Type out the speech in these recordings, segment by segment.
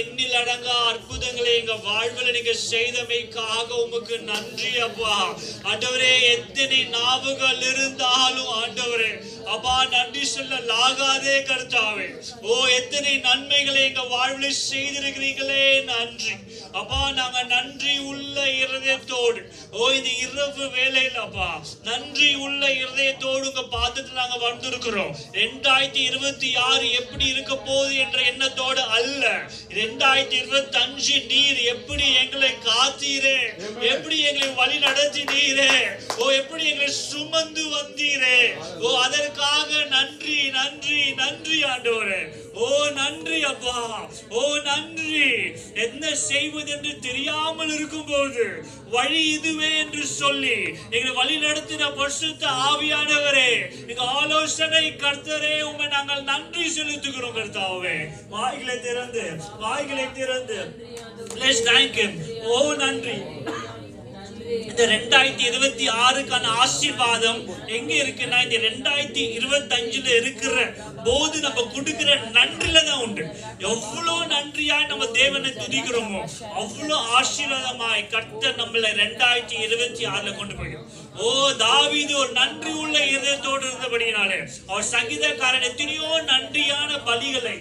எண்ணில் அடங்கா அற்புதங்களை எங்க வாழ்வில் நீங்க செய்தமைக்காக உமக்கு நன்றி அப்பா. ஆண்டவரே, எத்தனை நாவுகள் இருந்தாலும் ஆண்டவரே அப்பா நன்றி சொல்லலாகாதே கர்த்தாவே. ஓ, எத்தனை நன்மைகளை எங்க வாழ்வில் செய்திருக்கிறீங்களே, நன்றி அப்பா. நாங்க நன்றி உள்ள இருதயத்தோடு இந்த இரவு வேளையில் அப்பா நன்றி உள்ள இருதயத்தோடு உங்க பாதத்தில் நாங்க வந்திருக்கிறோம். 2026 எப்படி இருக்க போகுது என்ற எண்ணத்தோடு அல்ல, 2025 நீர் எப்படி எங்களை காத்தீரே, எப்படி எங்களை வழி நடத்தினீரே, எப்படி எங்களை சுமந்து வந்தீரே, அதற்காக நன்றி நன்றி நன்றி ஆண்டவரே. நன்றி அப்பா, நன்றி. என்ன செய்வது என்று தெரியாமல் இருக்கும் போது வழி இதுவே என்று சொல்லி எங்களை வழி நடத்தின பரிசுத்த ஆவியானவரே, எங்க ஆலோசனை கர்த்தரே, உம்மை நாங்கள் நன்றி செலுத்துகிறோம் கர்த்தாவே. வாய்களை திறந்து let's thank him. நன்றி. இந்த 2026க்கான ஆசீர்வாதம் எங்க இருக்குன்னா இந்த 2025ல இருக்கிற போது நம்ம கொடுக்கிற நன்றில தான் உண்டு. எவ்வளவு நன்றியாய் நம்ம தேவனை துதிக்கிறோமோ அவ்வளவு ஆசீர்வாதமாய் கர்த்தர் நம்மளை 2026ல கொண்டு போயிடும். தாவீது ஒரு நன்றி உள்ள இதயத்தோடு இருந்தபடியினாலே அவர் சங்கீதக்காரன் எத்தனையோ நன்றியான பலிகளை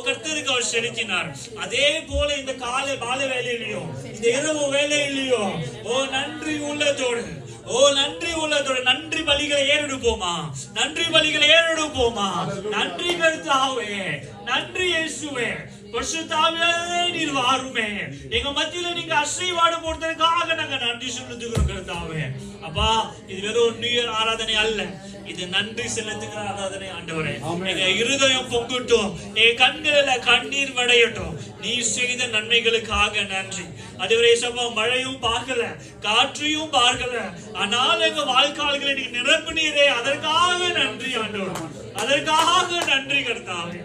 கர்த்தருக்கு அவர் செலுத்தினார். அதே போல இந்த காலை வேலையிலையும் இந்த இரவு வேலையிலையும் நன்றி உள்ளதோடு நன்றி பலிகளை ஏறெடுப்போமா, நன்றி கர்த்தாவே, நன்றி இயேசுவே. பரிசுத்தாவியே நீர் வாருமே, எங்க மத்தியில நீங்க அசைவாடு போடுறதுக்காக நாங்க நன்றி செலுத்துகிறோம் கர்த்தாவே. அப்பா, இது வெறும் நியூ இயர் ஆராதனை அல்ல, இது நன்றி செலுத்துகிற ஆராதனை ஆண்டவரே. எங்க இருதயம் பொங்கட்டும், எங்க கண்களில கண்ணீர் வடையட்டும். நீ செய்த நன்மைகளுக்காக நன்றி. அதுவரை மழையும் பார்க்கல, காற்றையும் பார்க்கல, ஆனால் எங்க வாழ்க்கைகளை நீங்க நிரப்பினீரே, அதற்காக நன்றி ஆண்டவர், அதற்காக நன்றி கர்த்தாவே.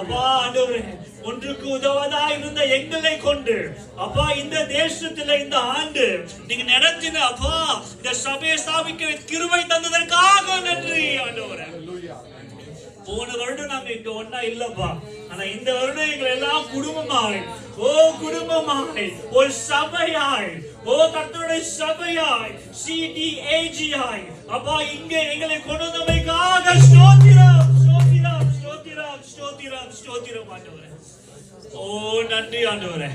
அப்பா ஆண்டவரே, ஒன்றுக்கு உதவதா இருந்த எங்களை கொண்டு அப்பா இந்த தேசத்துல இந்த ஆண்டு நீங்க நடத்தின அப்பா இந்த சபையை ஸ்தாபிக்க கிருபை தந்ததற்காக நன்றி ஆண்டவரே. போன வருடம் நாங்க இங்க ஒன்னா இல்லப்பா, ஆனா இந்த வருடம் எங்களை எல்லாம் குடும்பமாய் ஒரு சபையாய் கர்த்தருடைய சபையாய் CDAGI அப்பா இங்க எங்களை கொண்டு வந்தமைக்காக ஸ்தோத்திரம் ஆண்டவரே. நன்றி ஆண்டவரே.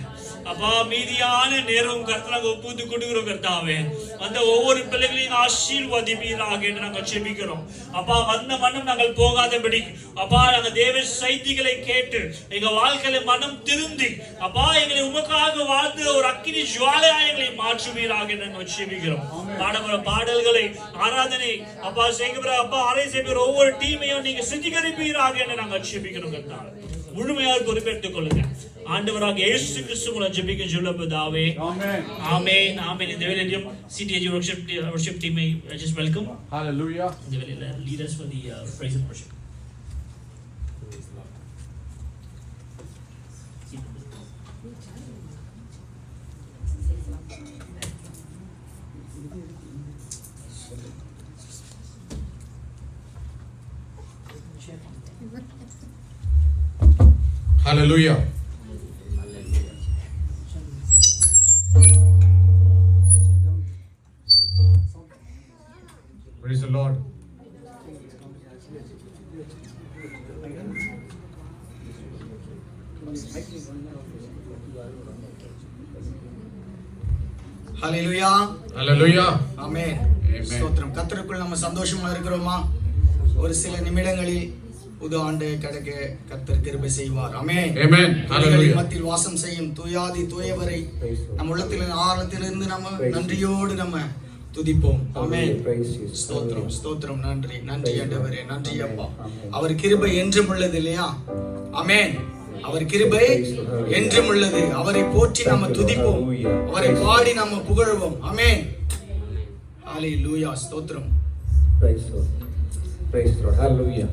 அப்பா, மீதியான நேரம் கர்த்தராக ஒப்புந்து கொடுக்கிறோம் கர்த்தாவே. அந்த ஒவ்வொரு பிள்ளைகளையும் ஆசீர்வதிப்பீராக என்று நாங்கள் செபிக்கிறோம். அப்பா, வந்த மனம் நாங்கள் போகாதபடி அப்பா நாங்க தேவ செய்திகளை கேட்டு எங்க வாழ்க்கையில மனம் திருந்தி அப்பா எங்களை உமக்காக வாழ்ந்து ஒரு அக்கினி ஜுவாலையா எங்களை மாற்றுவீராக என்று நாங்கள் செபிக்கிறோம். பாடமுறை பாடல்களை ஆராதனை அப்பா செய்கிற அப்பா ஆரை செய்கிற ஒவ்வொரு டீமையும் நீங்க சுத்திகரிப்பீராக என்று நாங்கள் செபிக்கிறோம் கர்த்தாவே. முழுமையாக பொறுப்பேற்றுக் கொள்ளுங்க. ஆண்டவராக இயேசு கிறிஸ்து மூலம் ஜெபிக்க சொல்லுவதாவே. ஆமென் ஆமென் ஆமென். இந்த வேளையிலும் CTAG worship team I just welcome. Hallelujah. இந்த வேளையில lead us for the praise and worship. Hallelujah. Praise the Lord. Hallelujah. Hallelujah. Amen. ஸ்தோத்திரம். கர்த்தருக்குள் நம்ம சந்தோஷமா இருக்கிறோமா? ஒரு சில நிமிடங்களில் புது ஆண்டு கடக்க கர்த்தர் கிருபை செய்வார். ஆமென் ஆமென். ஹalleluya. மத்தியில் வாசம் செய்யும் தூயாதி தூயவரை நம் உள்ளத்தில் ஆழத்திலிருந்து நம்ம நன்றியோடு நம்ம துதிப்போம். ஆமென். ஸ்தோத்திரம் ஸ்தோத்திரம். நன்றி நன்றி ஆண்டவரே, நன்றி அப்பா. அவர் கிருபை என்றும் உள்ளது இல்லையா? ஆமென். அவர் கிருபை என்றும் உள்ளது. அவரை போற்றி நம்ம துதிப்போம், அவரை பாடி நம்ம புகழ்வோம். ஆமென். ஹalleluya. ஸ்தோத்திரம். Praise the Lord. Praise the Lord. Hallelujah.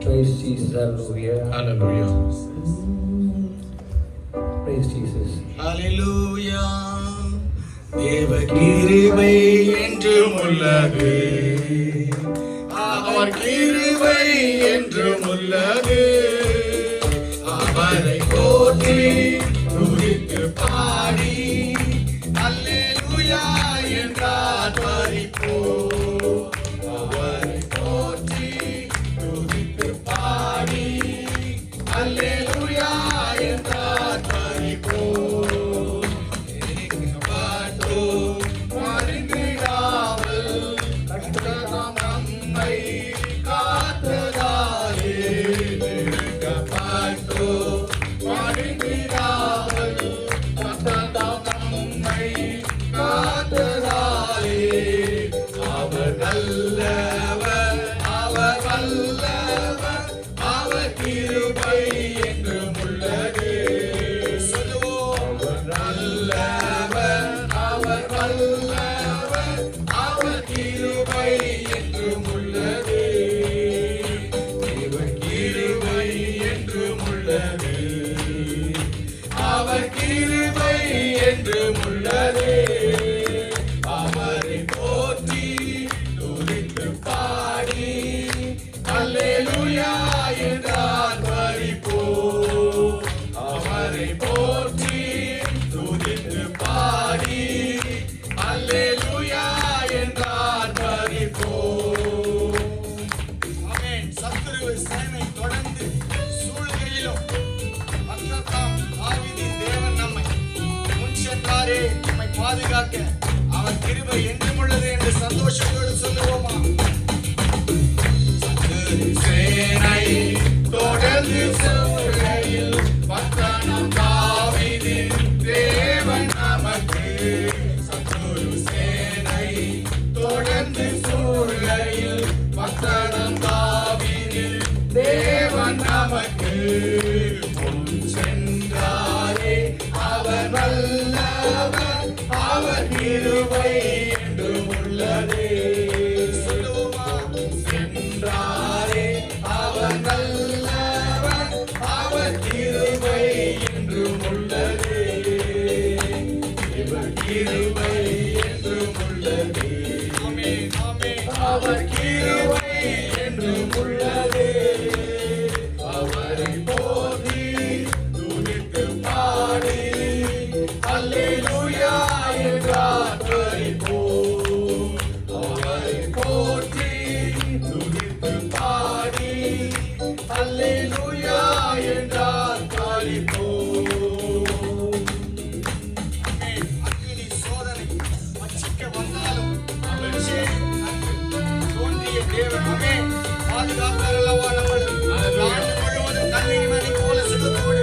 Praise Jesus. Hallelujah. Hallelujah. Praise Jesus. Hallelujah. தேவ கிருபை என்றும் உள்ளது, அவர் கிருபை என்றும் உள்ளது, அவரை போற்றி துதித்து பாடி அல்லேலூயா என்றார் பரிபோ. அவரை போற்றி துதித்து பாடி அல்லேலூயா என்றார் பரிபோ. நம்மை காத்ததாலே நெருக்கப்பட்டோ மடிந்திடாமல் நம்மை காத்ததாலே அவர் நல்லவர், அவர் வல்லவர், அவர் கிருபை என்றும் உள்ளது. சொல்லுவோம், அவர் நல்லவர், அவர் வல்லவர், அவர் கிருபை என்றும் உள்ளது. இவர் கிருபை என்றும் உள்ளது. அவர் கிருபை என்றும் உள்ளது. அவரை போற்றி துதித்து பாடி அல்லேலூயா என்றார் பரிபோ. அவரை போற்றி துதித்து பாடி அல்லேலூயா என்றார் பரிபோ. ஆமென். சத்துருவு சேனை தொடர்ந்து சூழ்கையிலும் பக்கத்தாம் தாவீதின் தேவன் நம்மை முன் சென்றாரே, நம்மை பாதுகாக்க அவர் கிருபை என்றும் உள்ளது என்று சந்தோஷத்தோடு சொல்லுவோமா? சத்துரு சேனை தொடர்ந்து சூழ்கையில் பக்கத்தாம் தாவீதின் தேவன் நமக்கு. சத்துரு சேனை தொடர்ந்து சூழ்கையில் பக்கத்தாம் தாவீதின் தேவன் நமக்கு. முன் சென்றாரே அவர் வல்லவர், அவர் கிருபை என்றும் உள்ளதே. சொல்லுவோமா? சென்றாரே அவர் நல்லவர், அவர் கிருபை என்றும் உள்ளதே. இவர் கிருபை என்றும் உள்ளதே. ஆமென், ஆமென். அவர் கிருபை என்றும் உள்ளதே. அவரை போற்றி துதித்து பாடி அல்லேலூயா என்றார் பரிபோ. அவரை போற்றி துதித்து பாடி அல்லேலூயா என்றார் பரிபோ. அக்கினி சோதனை பட்சிக்க வந்தாலும் அவர் தோன்றிய தேவனே பாதுகாப்பார் அல்லவா நம்மளை. ஆண்டு முழுவதும் கண்ணீர் மணி போல சுகத்தோடு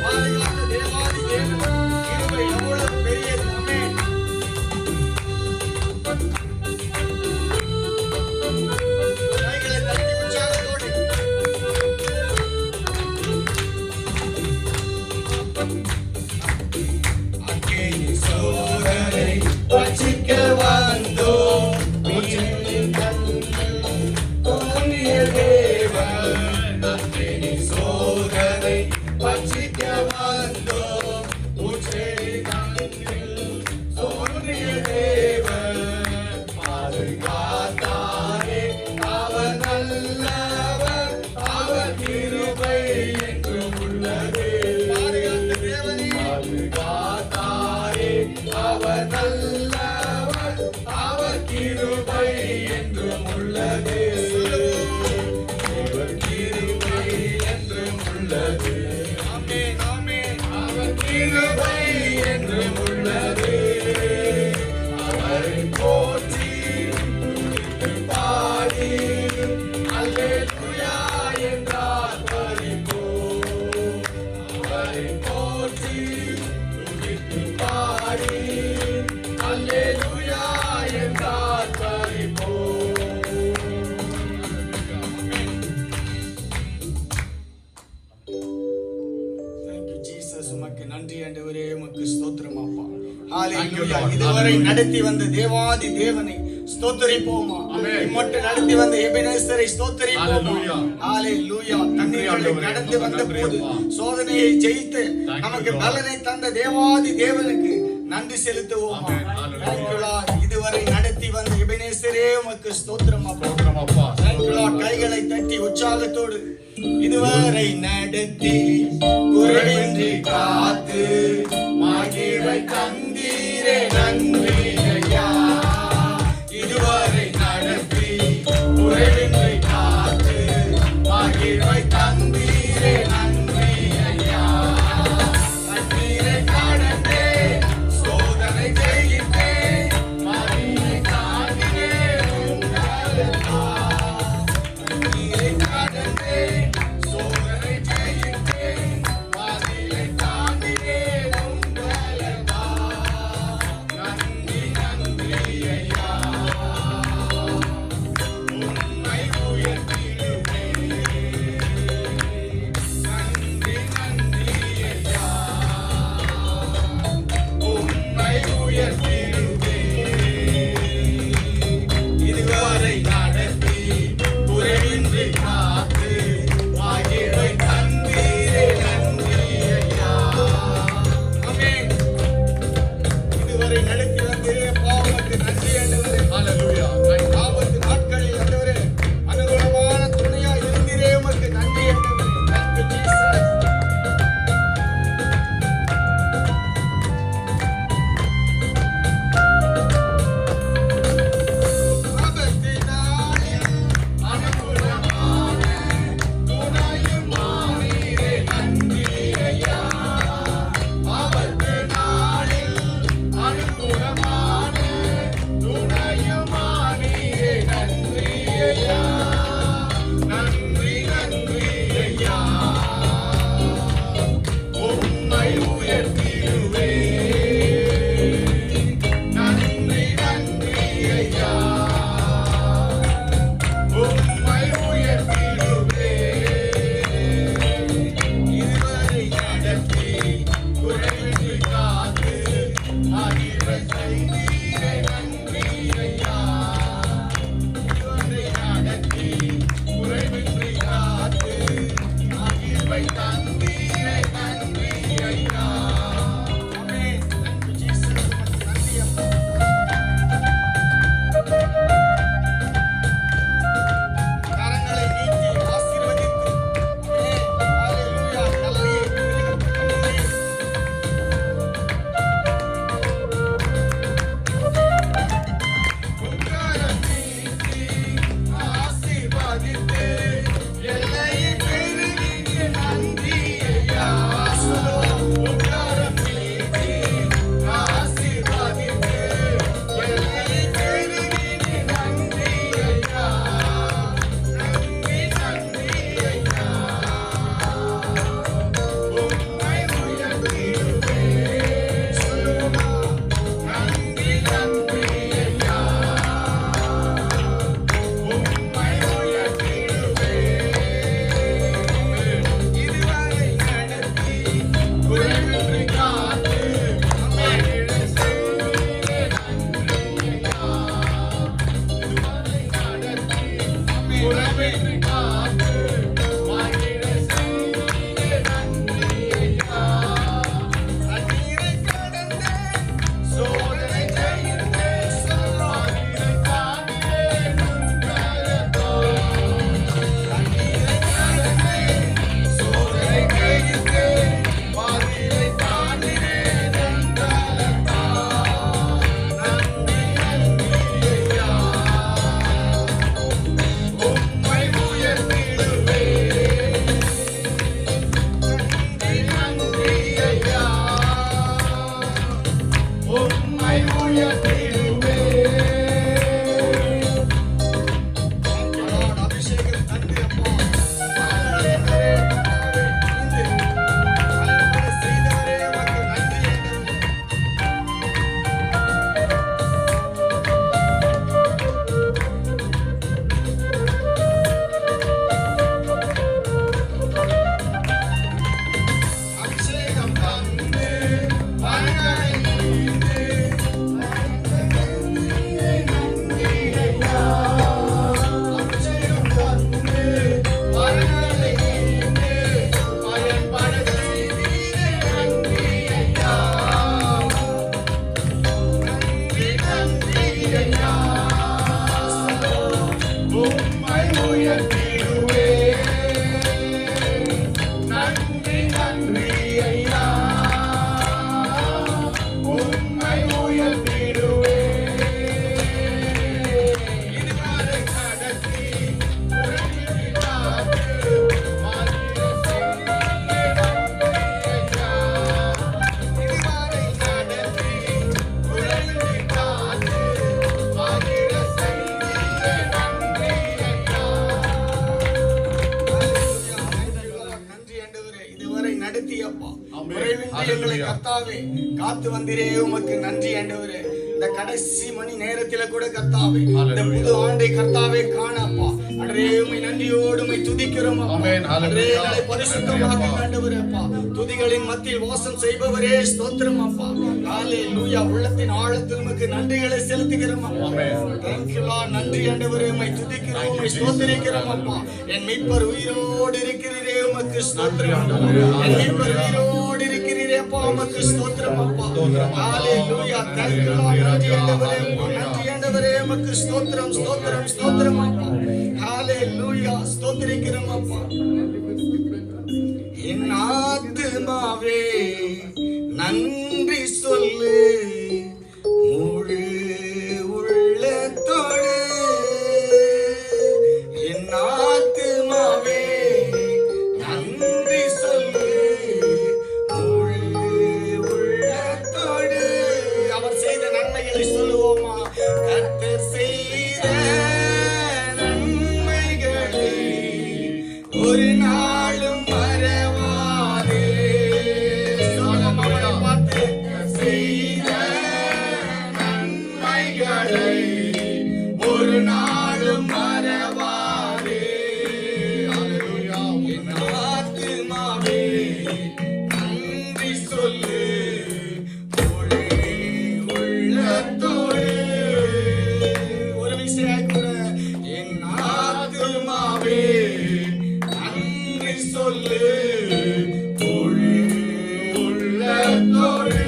பாதுகாத்த தேவாதி தேவன் கிருபை எவ்வளவு பெரியது. ஆமென். கைகளை தட்டி உற்சாகத்தோடு அக்கினி சோதனை பட்சிக்க வந்தோம், உச்சின் கண்ணில் தோன்றிய தேவன். அக்கினி சோதனை பட்சிக்க வந்தோம், உச்சின் கண்ணில் தோன்றிய தேவன். பாதுகாத்தாரே அவர் நல்லவர், அவர் கிருபை என்றும் உள்ளது. பாதுகாத்தாரே அவர் நல்லவர், அவர் கிருபை என்றும் உள்ளது. இவர் கிருபை என்றும் உள்ளது. ஆமென், ஆமென். அவர் கிருபை என்றும் உள்ளது. அவரை போற்றி துதித்து பாடி அல்லேலூயா என்றார் பரிபோ. அவரை போற்றி துதித்து பாடி அல்லேலூயா என்றார் பரிபோ. Thank you, Jesus. உமக்கு நன்றி ஆண்டவரே, உமக்கு ஸ்தோத்திரம் அப்பா. ஹalleluya. இதுவரை நடத்தி வந்த தேவாதி தேவனை ஸ்தோத்திரிப்போமா? இம்மட்டும் நடத்தி வந்த எபெனேசரை ஸ்தோத்திரிப்போமா? ஹalleluya. தண்ணீர்களை கடந்து வந்த போது சோதனையை ஜெயித்து நமக்கு பலனை தந்த தேவாதி தேவனுக்கு நன்றி செலுத்துவோமா? Thank you Lord. இதுவரை நடத்தி வந்த எபெனேசரே உமக்கு ஸ்தோத்திரம் அப்பா. Thank you Lord. கைகளை தட்டி உற்சாகத்தோடு இதுவரை நடத்தி குறைவின்றி காத்து மகிழ்வை தந்தீரே நன்றி ஐயா. இதுவரை நடத்தி குறைவின்றி காத்து மகிழ்வை தந்தீரே நன்றி ஐயா. கண்ணீரை கடந்தே சோதனை ஜெயித்தே மகிழ்வை தாங்கினே உங்களுக்கா. கண்ணீரை கடந்தே சோதனை ஜெயித்தே மகிழ்வை தாங்கினே குறைவின்றி எங்களை கர்த்தாவே காத்து வந்தீரே, உமக்கு நன்றி ஆண்டவரே. இந்த கடைசி மணி நேரத்தில கூட கர்த்தாவே இந்த புது ஆண்டை கர்த்தாவே காண அப்பா அன்றே உம்மை நன்றியோடு உம்மை துதிக்கிறோம் அப்பா. அன்றே எங்களை பரிசுத்தமாக்க ஆண்டவரே அப்பா, துதிகளின் மத்தியில் வாசம் செய்பவரே ஸ்தோத்திரம் அப்பா. ஹalleluya. உள்ளத்தின் ஆழத்தில் உமக்கு நன்றிகளை செலுத்துகிறோம் அப்பா. Thank you Lord. நன்றி ஆண்டவரே, உம்மை துதிக்கிறோம், உம்மை ஸ்தோத்திரிக்கிறோம் அப்பா. என் மீட்பர் உயிரோடு இருக்கிறீரே, உமக்கு ஸ்தோத்திரம். என் மீட்பர் உயிரோடு இருக்கிறீரே அப்பா, உமக்கு ஸ்தோத்திரம் அப்பா. ஹalleluya. Thank you Lord. நன்றி ஆண்டவரே, நன்றி ஆண்டவரே, உமக்கு ஸ்தோத்திரம், ஸ்தோத்திரம், ஸ்தோத்திரம் அப்பா. ஹalleluya. ஸ்தோத்திரிக்கிறோம் அப்பா. என் ஆத்துமாவே நன்றி சொல்லு, முழு உள்ளத்தோடு. என் ஆத்துமாவே நன்றி சொல்லு, முழு உள்ளத்தோடு. அவர் செய்த நன்மைகளை சொல்லுவோமா? கர்த்தர் செய்த நன்மைகளை ஒரு நாளும் மறவாதே. சோகம் அவரை பார்த்து செய்த நன்மைகளை ஒரு நாளும் மறவாதே. என் ஆத்துமாவே நன்றி சொல்லு, முழு உள்ளத்தோடு. ஒரு விஷயம் கூட, என் ஆத்துமாவே நன்றி சொல்லு, முழு உள்ளத்தோடு.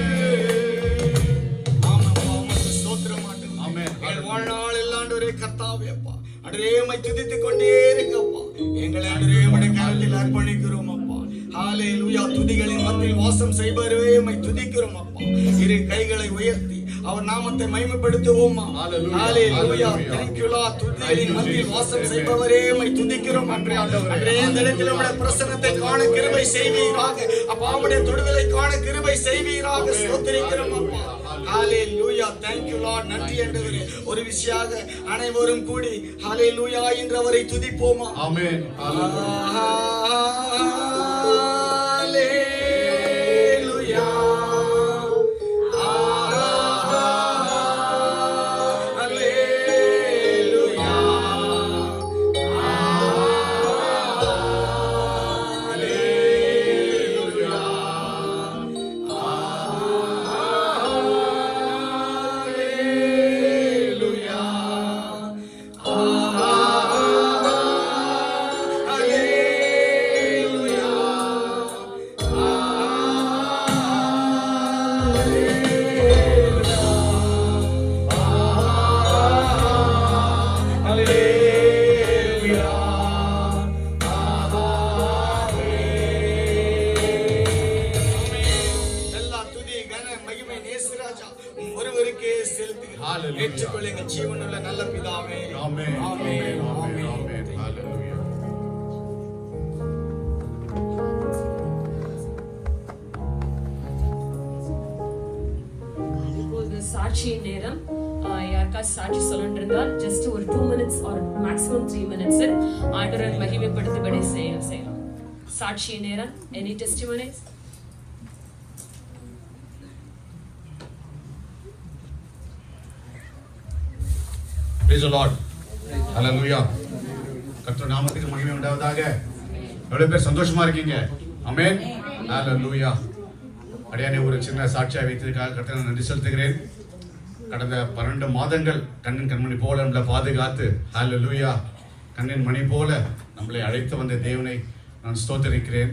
ஆமாப்பா, உமக்கு ஸ்தோத்திரம் ஆண்டவரே. எங்கள் வாழ்நாள் எல்லாண்டவரே கர்த்தாவே அப்பா, அன்றே உம்மை துதித்துக் கொண்டே இருக்கப்பா. எங்களை அன்றே உம்முடைய கரத்தில் அர்ப்பணிக்கிறோம் அப்பா. ஹalleluya. துதிகளின் மத்தியில் வாசம் செய்பவரே, உம்மை துதிக்கிறோம் அப்பா. இரு கைகளை உயர்த்தி அவர் நாமத்தை மகிமைப்படுத்துவோமா? ஹalleluya. Thank you Lord. துதிகளின் மத்தியில் வாசம் செய்பவரே, உம்மை துதிக்கிறோம் அன்றே. அன்றே இந்த இடத்தில் உம்முடைய பிரசன்னத்தை காண கிருபை செய்வீராக அப்பா. உம்முடைய தொடுதலை காண கிருபை செய்வீராக. ஸ்தோத்திரிக்கிறோம் அப்பா. ஹalleluya. Thank you Lord. நன்றி ஆண்டவரே. ஒரு விஷயமாக அனைவரும் கூடி ஹalleluya என்றவரை துதிப்போமா? ஆமென். ஹalleluya. ஒருவருக்கே செலுத்துகிறேன். ஏற்றுக்கொள்ளுங்கள் ஜீவனுள்ள நல்ல பிதாவே. ஆமென். ஆமென். ஆமென். ஆமென். ஹalleluya. இப்போது சாட்சியின் நேரம். யாருக்காச்சும் சாட்சி சொல்லணும் இருந்தால் ஜஸ்ட் ஒரு 2 minutes ஆர் மேக்ஸிமம் 3 minutes ஆண்டவரை மகிமைப்படுத்தும்படி செய்யலாம். சாட்சியின் நேரம். Any testimonies? Praise the Lord. Hallelujah. கர்த்தர் நாமத்துக்கு மகிமை உண்டாவதாக. எவ்வளவு பேர் சந்தோஷமா இருக்கீங்க? ஆமென். Hallelujah. அடியானே ஒரு சின்ன சாட்சியை வைத்ததுக்காக கர்த்தருக்கு நன்றி செலுத்துகிறேன். கடந்த 12 மாதங்கள் கண்ணின் கண்மணி போல நம்மளை பாதுகாத்து ஹalleluya கண்ணின் மணி போல நம்மளை அழைத்து வந்த தேவனை நான் ஸ்தோத்திரிக்கிறேன்.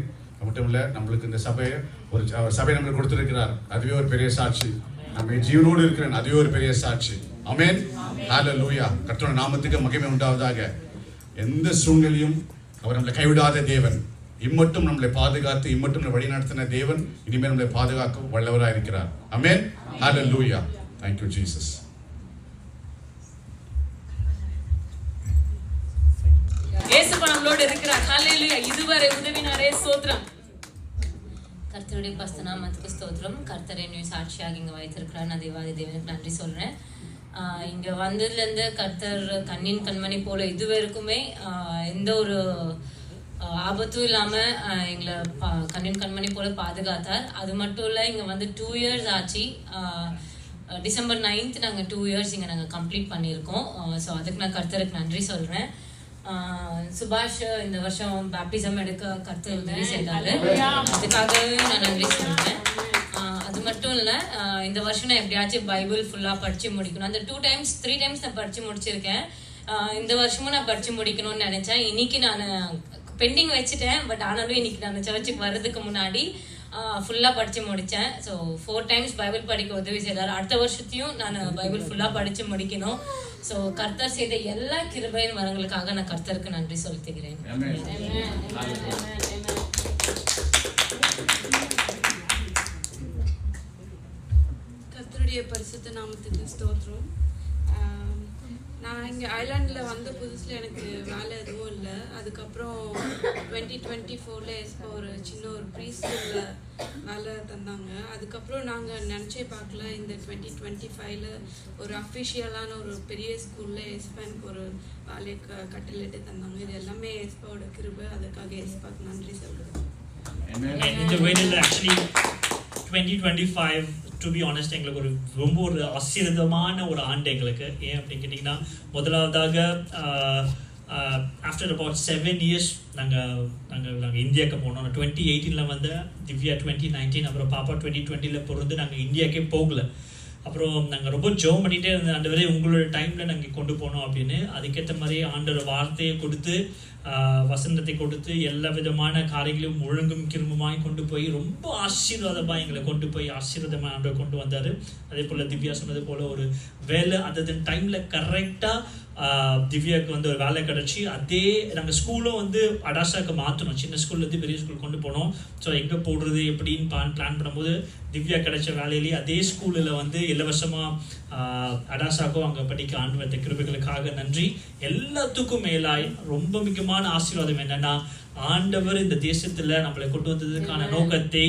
மட்டுமில்ல நம்மளுக்கு இந்த சபையை ஒரு சபை நம்மளுக்கு கொடுத்திருக்கிறார். அதுவே ஒரு பெரிய சாட்சி. நம்ம ஜீவனோடு இருக்கிறேன், அதுவே ஒரு பெரிய சாட்சி. ஆமென். ஹalleluya. கர்த்தருடைய நாமத்துக்கு மகிமை உண்டாவதாக. எந்த சூழ்நிலையும் அவர் நம்மளை கைவிடாத தேவன். இம்மட்டும் நம்மளை பாதுகாத்து இம்மட்டும் நம்மளை வழிநடத்தின தேவன் இனிமேல் நம்மளை பாதுகாக்க வல்லவராக இருக்கிறார். ஆமென். ஹalleluya. Thank you Jesus. இயேசு நம்மளோடு இருக்கிறார். ஹalleluya. இதுவரை உதவினாரே ஸ்தோத்திரம். கர்த்தருடைய பரிசுத்த நாமத்துக்கு ஸ்தோத்திரம். கர்த்தர் என்னை சாட்சியாக இங்கே வைத்திருக்கிறார். நான் தேவாதி தேவனுக்கு நன்றி சொல்கிறேன். இங்கே வந்ததுலேருந்து கர்த்தர் கண்ணின் கண்மணி போல இதுவரைக்குமே எந்த ஒரு ஆபத்தும் இல்லாமல் எங்களை கண்ணின் கண்மணி போல பாதுகாத்தார். அது மட்டும் இல்லை, இங்கே வந்து 2 years ஆச்சு. December 9th நாங்கள் 2 years இங்கே நாங்கள் கம்ப்ளீட் பண்ணியிருக்கோம். ஸோ அதுக்கு நான் கர்த்தருக்கு நன்றி சொல்கிறேன். சுபாஷ் இந்த வருஷம் பேப்டிசம் எடுக்க கர்த்தர் உதவி செய்தாரு, அதுக்காகவே நான் நன்றி சொல்கிறேன். அது மட்டும் இல்லை, இந்த வருஷம் நான் எப்படியாச்சும் பைபிள் ஃபுல்லாக படித்து முடிக்கணும். அந்த 2 times 3 times நான் படித்து முடிச்சிருக்கேன். இந்த வருஷமும் நான் படித்து முடிக்கணும்னு நினச்சேன். இன்னைக்கு நான் பெண்டிங் வச்சுட்டேன், பட் ஆனாலும் இன்னைக்கு நான் சர்ச்சுக்கு வர்றதுக்கு முன்னாடி ஃபுல்லாக படித்து முடித்தேன். ஸோ 4 times பைபிள் படிக்க உதவி செய்தார். அடுத்த வருஷத்தையும் நான் பைபிள் ஃபுல்லாக படித்து முடிக்கணும். ஸோ கர்த்தர் செய்த எல்லா கிருபையின் வரங்களுக்காக நான் கர்த்தருக்கு நன்றி செலுத்துகிறேன். கர்த்தருடைய பரிசுத்த நாமத்துக்கு ஸ்தோத்திரம். நான் இங்கே ஐலாண்டில் வந்த புதுசில் எனக்கு வேலை எதுவும் இல்லை. அதுக்கப்புறம் 2024 ஒரு சின்ன ஒரு ப்ரீ ஸ்கூலில் வேலை தந்தாங்க. அதுக்கப்புறம் நாங்கள் நினச்சே பார்க்கல, இந்த 2025 ஒரு அஃபிஷியலான ஒரு பெரிய ஸ்கூலில் எஸ்பானுக்கு ஒரு வேலையை கட்டளிட்டு தந்தாங்க. இது எல்லாமே எஸ்பாவோட கிருபை. அதுக்காக எஸ்பாக்கு நன்றி சொல்கிறேன். இந்த வேலையில் ஆக்சுவலி 2025 டு பி ஆனஸ்ட் எங்களுக்கு ரொம்ப ஒரு ஆசீர்வாதமான ஒரு ஆண்டு எங்களுக்கு. ஏன் அப்படின்னு கேட்டிங்கன்னா, முதலாவதாக ஆஃப்டர் அபவுட் 7 years நாங்கள் இந்தியாவுக்கு போனோம். 2018 வந்து திவ்யா 2019, அப்புறம் பாப்பா 2020 பிறந்து நாங்கள் இந்தியாவுக்கே போகல. அப்புறம் நாங்கள் ரொம்ப ஜெபம் பண்ணிகிட்டே இருந்தோம், ஆண்டவரே உங்களோட டைமில் நாங்கள் கொண்டு போனோம் அப்படின்னு. அதுக்கேற்ற மாதிரி ஆண்டவர் வார்த்தையை கொடுத்து வசனத்தை கொடுத்து எல்லா விதமான காரியங்களையும் ஒழுங்கும் கிருமமாய் கொண்டு போய் ரொம்ப ஆசீர்வாதமாக எங்களை கொண்டு போய் ஆசீர்வாதமாக ஆண்டவர் கொண்டு வந்தார். அதே போல் திவ்யா சொன்னது போல் ஒரு வேலை அந்த டைமில் கரெக்டாக திவ்யாவுக்கு வந்து ஒரு வேலை கிடச்சி. அதே நாங்கள் ஸ்கூலும் வந்து அடாசாவுக்கு மாற்றணும், சின்ன ஸ்கூல்லேருந்து பெரிய ஸ்கூல் கொண்டு போனோம். ஸோ எங்கே போடுறது எப்படின்னு பிளான் பண்ணும்போது திவ்யா கிடைச்ச வேலையிலேயே அதே ஸ்கூலில் வந்து இலவசமாக அடாசாக்கும் அங்கே படிக்க ஆண்டு வைத்த கிருபைகளுக்காக நன்றி. எல்லாத்துக்கும் மேலாய் ரொம்ப முக்கியமான ஆசீர்வாதம் என்னன்னா, ஆண்டவர் இந்த தேசத்துல நம்மளை கொண்டு வந்ததுக்கான நோக்கத்தை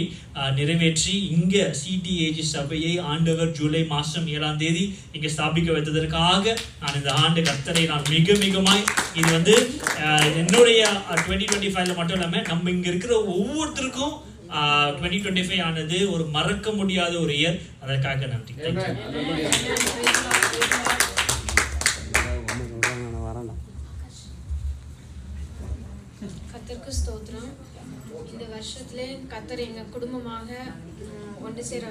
நிறைவேற்றி இங்க CTAG சபையை ஆண்டவர் ஜூலை மாசம் 7ஆம் தேதி இங்க ஸ்தாபிக்க வைத்ததற்காக நான் இந்த ஆண்டு கர்த்தரை நான் மிக மிகமாய் இது வந்து என்னுடைய 2025 மட்டும் இல்லாம நம்ம இங்க இருக்கிற ஒவ்வொருத்தருக்கும் 2025 ஆனது ஒரு மறக்க முடியாத ஒரு இயர். அதற்காக நன்றி. கர்த்தருக்கு ஸ்தோத்திரம். இந்த வருஷத்துல கர்த்தர் எங்கள் குடும்பமாக ஒன்று சேர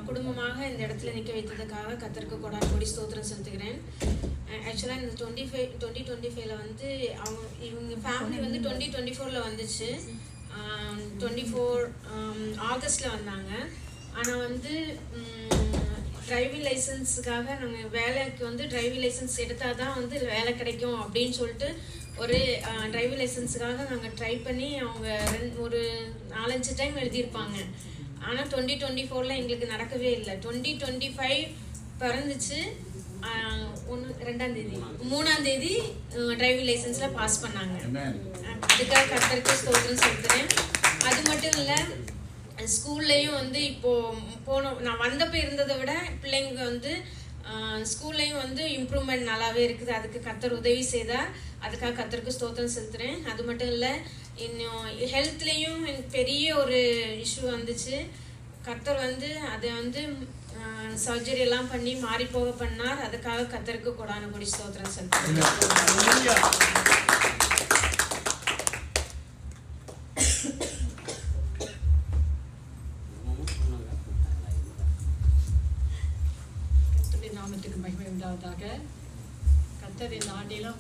குடும்பமாக இந்த இடத்துல நிற்க வைத்ததுக்காக கர்த்தருக்கு கொடி ஸ்தோத்திரம் செலுத்துகிறேன். ஆக்சுவலாக இந்த 2025 வந்து இவங்க ஃபேமிலி வந்து 2024 வந்துச்சு. 24 ஆகஸ்டில் வந்தாங்க. ஆனால் வந்து டிரைவிங் லைசன்ஸுக்காக நாங்கள் வேலைக்கு வந்து டிரைவிங் லைசன்ஸ் எடுத்தால் தான் வந்து வேலை கிடைக்கும் அப்படின்னு சொல்லிட்டு ஒரு டிரைவிங் லைசன்ஸுக்காக நாங்கள் ட்ரை பண்ணி அவங்க ஒரு 4-5 டைம் எழுதியிருப்பாங்க. ஆனால் 2024 எங்களுக்கு நடக்கவே இல்லை. 2025 பிறந்துச்சு. 2ஆம் தேதி 3ஆம் தேதி டிரைவிங் லைசன்ஸில் பாஸ் பண்ணாங்க. அதுக்காக கர்த்தருக்கு ஸ்தோத்திரம் செலுத்துகிறேன். அது மட்டும் இல்லை, ஸ்கூல்லையும் வந்து இப்போது நான் வந்தப்போ இருந்ததை விட பிள்ளைங்க வந்து ஸ்கூல்லையும் வந்து இம்ப்ரூவ்மெண்ட் நல்லாவே இருக்குது. அதுக்கு கர்த்தர் உதவி செய்தால் அதுக்காக கர்த்தருக்கு ஸ்தோத்திரம் செலுத்துகிறேன். அது மட்டும் இல்லை, இன்னும் ஹெல்த்லேயும் எனக்கு பெரிய ஒரு இஷ்யூ வந்துச்சு. கர்த்தர் வந்து அதை வந்து சர்ஜரி எல்லாம் பண்ணி மாறி போக பண்ணார். அதுக்காக கர்த்தருக்கு கொடி ஸ்தோத்திரம் செலுத்துகிறேன். நாமத்துக்கு மகிமை உண்டாவதாக. கர்த்தர் இந்த ஆண்டிலும்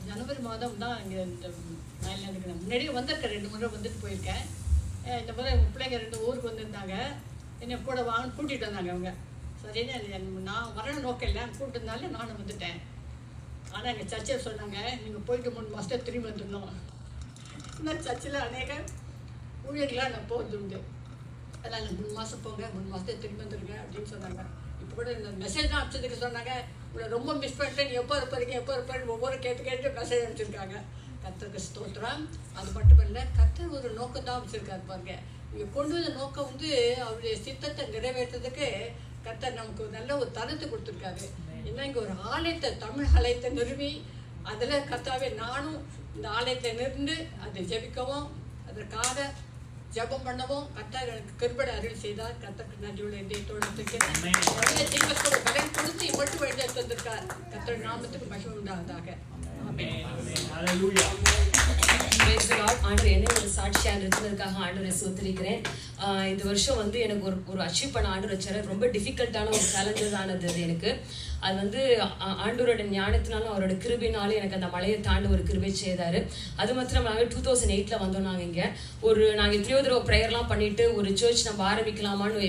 ஜனவரி மாதம் தான் இங்கே இந்த வயலில் இருக்கிறேன். முன்னாடியே வந்திருக்கேன், 2 முறை வந்துட்டு போயிருக்கேன். இந்த முறை பிள்ளைங்க 2 ஊருக்கு வந்திருந்தாங்க. என்னை கூட வாங்கன்னு கூட்டிகிட்டு வந்தாங்க அவங்க. சரின்னு நான் வரணும் நோக்கம் இல்லை, கூப்பிட்டு இருந்தாலும் நானும் வந்துட்டேன். ஆனால் எங்கள் சர்ச்சில் சொன்னாங்க, நீங்கள் போயிட்டு 3 மாதம் திரும்பி வந்துடணும். இந்த சர்ச்சில் அநேக ஊழியர்களாக நான் போகிறது உண்டு. அதனால் 3 மாதம் போங்க, 3 மாதத்தை திரும்பி வந்துடுங்க அப்படின்னு சொன்னாங்க. இப்போ கூட இந்த மெசேஜ் தான் அனுப்பிச்சதுக்கு சொன்னாங்க, உங்களை ரொம்ப மிஸ் பண்ணிட்டேன், எப்போ இருப்பாருன்னு ஒவ்வொரு கேட்டு மெசேஜ் அனுப்பிச்சிருக்காங்க. கர்த்தருக்கு ஸ்தோத்திரம். அது மட்டும் இல்லை, கர்த்தர் ஒரு நோக்கம் தான் வச்சுருக்காரு பாருங்க. இங்கே கொண்டு வந்த நோக்கம் வந்து அவருடைய சித்தத்தை நிறைவேற்றதுக்கு கர்த்தர் நமக்கு நல்ல ஒரு தரத்தை கொடுத்துருக்காரு. ஏன்னா இங்கே ஒரு ஆலயத்தை, தமிழ் ஆலயத்தை நிறுவி அதில் கர்த்தாவே நானும் இந்த ஆலயத்தில் நின்று அதை ஜெபிக்கவும் அதற்காக ஜெபம் பண்ணவும் கர்த்தர் எனக்கு கிருபை அருள் செய்தார். கர்த்தருக்கு நன்றியுள்ள இதயத்தோடு இருக்கிறேன். நிறைய தெய்வத்தோட பலன் கொடுத்து இவ்வளவு வழியை தந்திருக்கார். கர்த்தர் நாமத்துக்கு மகிமை உண்டாவதாக. Praise the Lord. ஆண்டவர் என்ன ஒரு சாட்சியாக இருக்கிறதுக்காக ஆண்டவரை ஸ்தோத்திரிக்கிறேன். இந்த வருஷம் வந்து எனக்கு ஒரு அச்சீவ் பண்ண ஆண்டவர் வச்சாரு. ரொம்ப டிஃபிகல்ட்டான ஒரு சேலஞ்சஸ் ஆனது அது எனக்கு. அது வந்து ஆண்டவரோட ஞானத்தினாலும் அவரோட கிருபினாலும் எனக்கு அந்த மலையை தாண்டி ஒரு கிருபை செய்தாரு. அது மாத்திரம் நாங்கள் 2008 வந்தோம். நாங்கள் இங்கே நாங்கள் எத்தனையோ தடவை ப்ரேயர்லாம் பண்ணிட்டு ஒரு சர்ச் நம்ம ஆரம்பிக்கலாமான்னு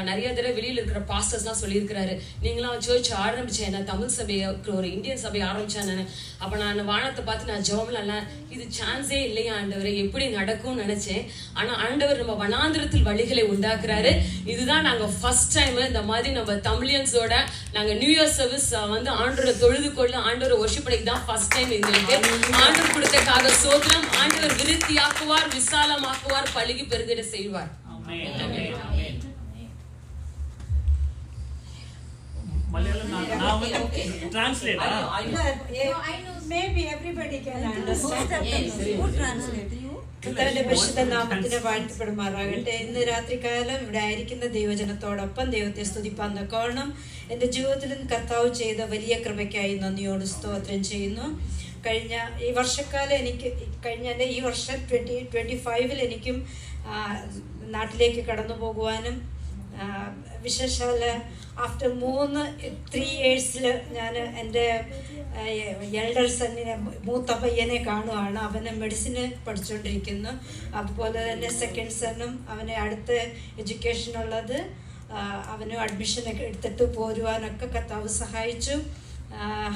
நிறைய தடவை வெளியில் இருக்கிற பாஸ்டர்ஸ்லாம் சொல்லியிருக்கிறாரு. நீங்களாம் சர்ச் ஆரம்பிச்சேன், நான் தமிழ் சபையை ஒரு இந்தியன் சபையை ஆரம்பிச்சேன். நான் அப்போ நான் வானத்தை பார்த்து நான் ஜெபம்லாம் இது சான்ஸே இல்லையா ஆண்டவரை, எப்படி நடக்கும்னு நினைச்சேன். ஆனா ஆண்டவர் நம்ம வனாந்திரத்தில் வழிகளை உண்டாக்குறாரு. இதுதான் நாங்க ஃபர்ஸ்ட் டைம் இந்த மாதிரி நம்ம தமிழியன்ஸோட நாங்க நியூ இயர் சர்வீஸ் வந்து ஆண்டவரை தொழுது கொள்ள ஆண்டவரை வொர்ஷிப் பண்ணி தான் ஃபர்ஸ்ட் டைம் எங்களுக்கு. ஆண்டவர் கொடுத்தக்காக சோத்திரம். ஆண்டவர் விருத்தியாக்குவார், விசாலமாக்குவார், பழுகி பெருகிட செய்வார். Translate. I know maybe everybody can understand. Who translate? You? കർത്താവിന്റെ പരിശുദ്ധ നാമത്തിന് വാഴ്ത്തപ്പെടുമാറാകട്ടെ. ഇന്ന് രാത്രികാലം ഇവിടെ ആയിരിക്കുന്ന ദൈവജനത്തോടൊപ്പം ദൈവത്തെ സ്തുതിപ്പാൻ തക്കവണ്ണം എൻ്റെ ജീവിതത്തിലും കർത്താവ് ചെയ്ത വലിയ കൃപയ്ക്കായി നന്ദിയോട് സ്തോത്രം ചെയ്യുന്നു. കഴിഞ്ഞ ഈ വർഷക്കാലം എനിക്ക് ഈ വർഷം 2025 എനിക്കും നാട്ടിലേക്ക് കടന്നു പോകുവാനും വിശേഷാൽ ആഫ്റ്റർ 3 years ഞാൻ എൻ്റെ എൽഡർ സണ്ണിനെ മൂത്ത പയ്യനെ കാണുകയാണ്. അവന് മെഡിസിന് പഠിച്ചുകൊണ്ടിരിക്കുന്നു. അതുപോലെ തന്നെ സെക്കൻഡ് സണ്ണും അവനെ അടുത്ത എഡ്യൂക്കേഷനുള്ളത് അവനും അഡ്മിഷനൊക്കെ എടുത്തിട്ട് പോരുവാനൊക്കെ കർത്താവ് സഹായിച്ചു.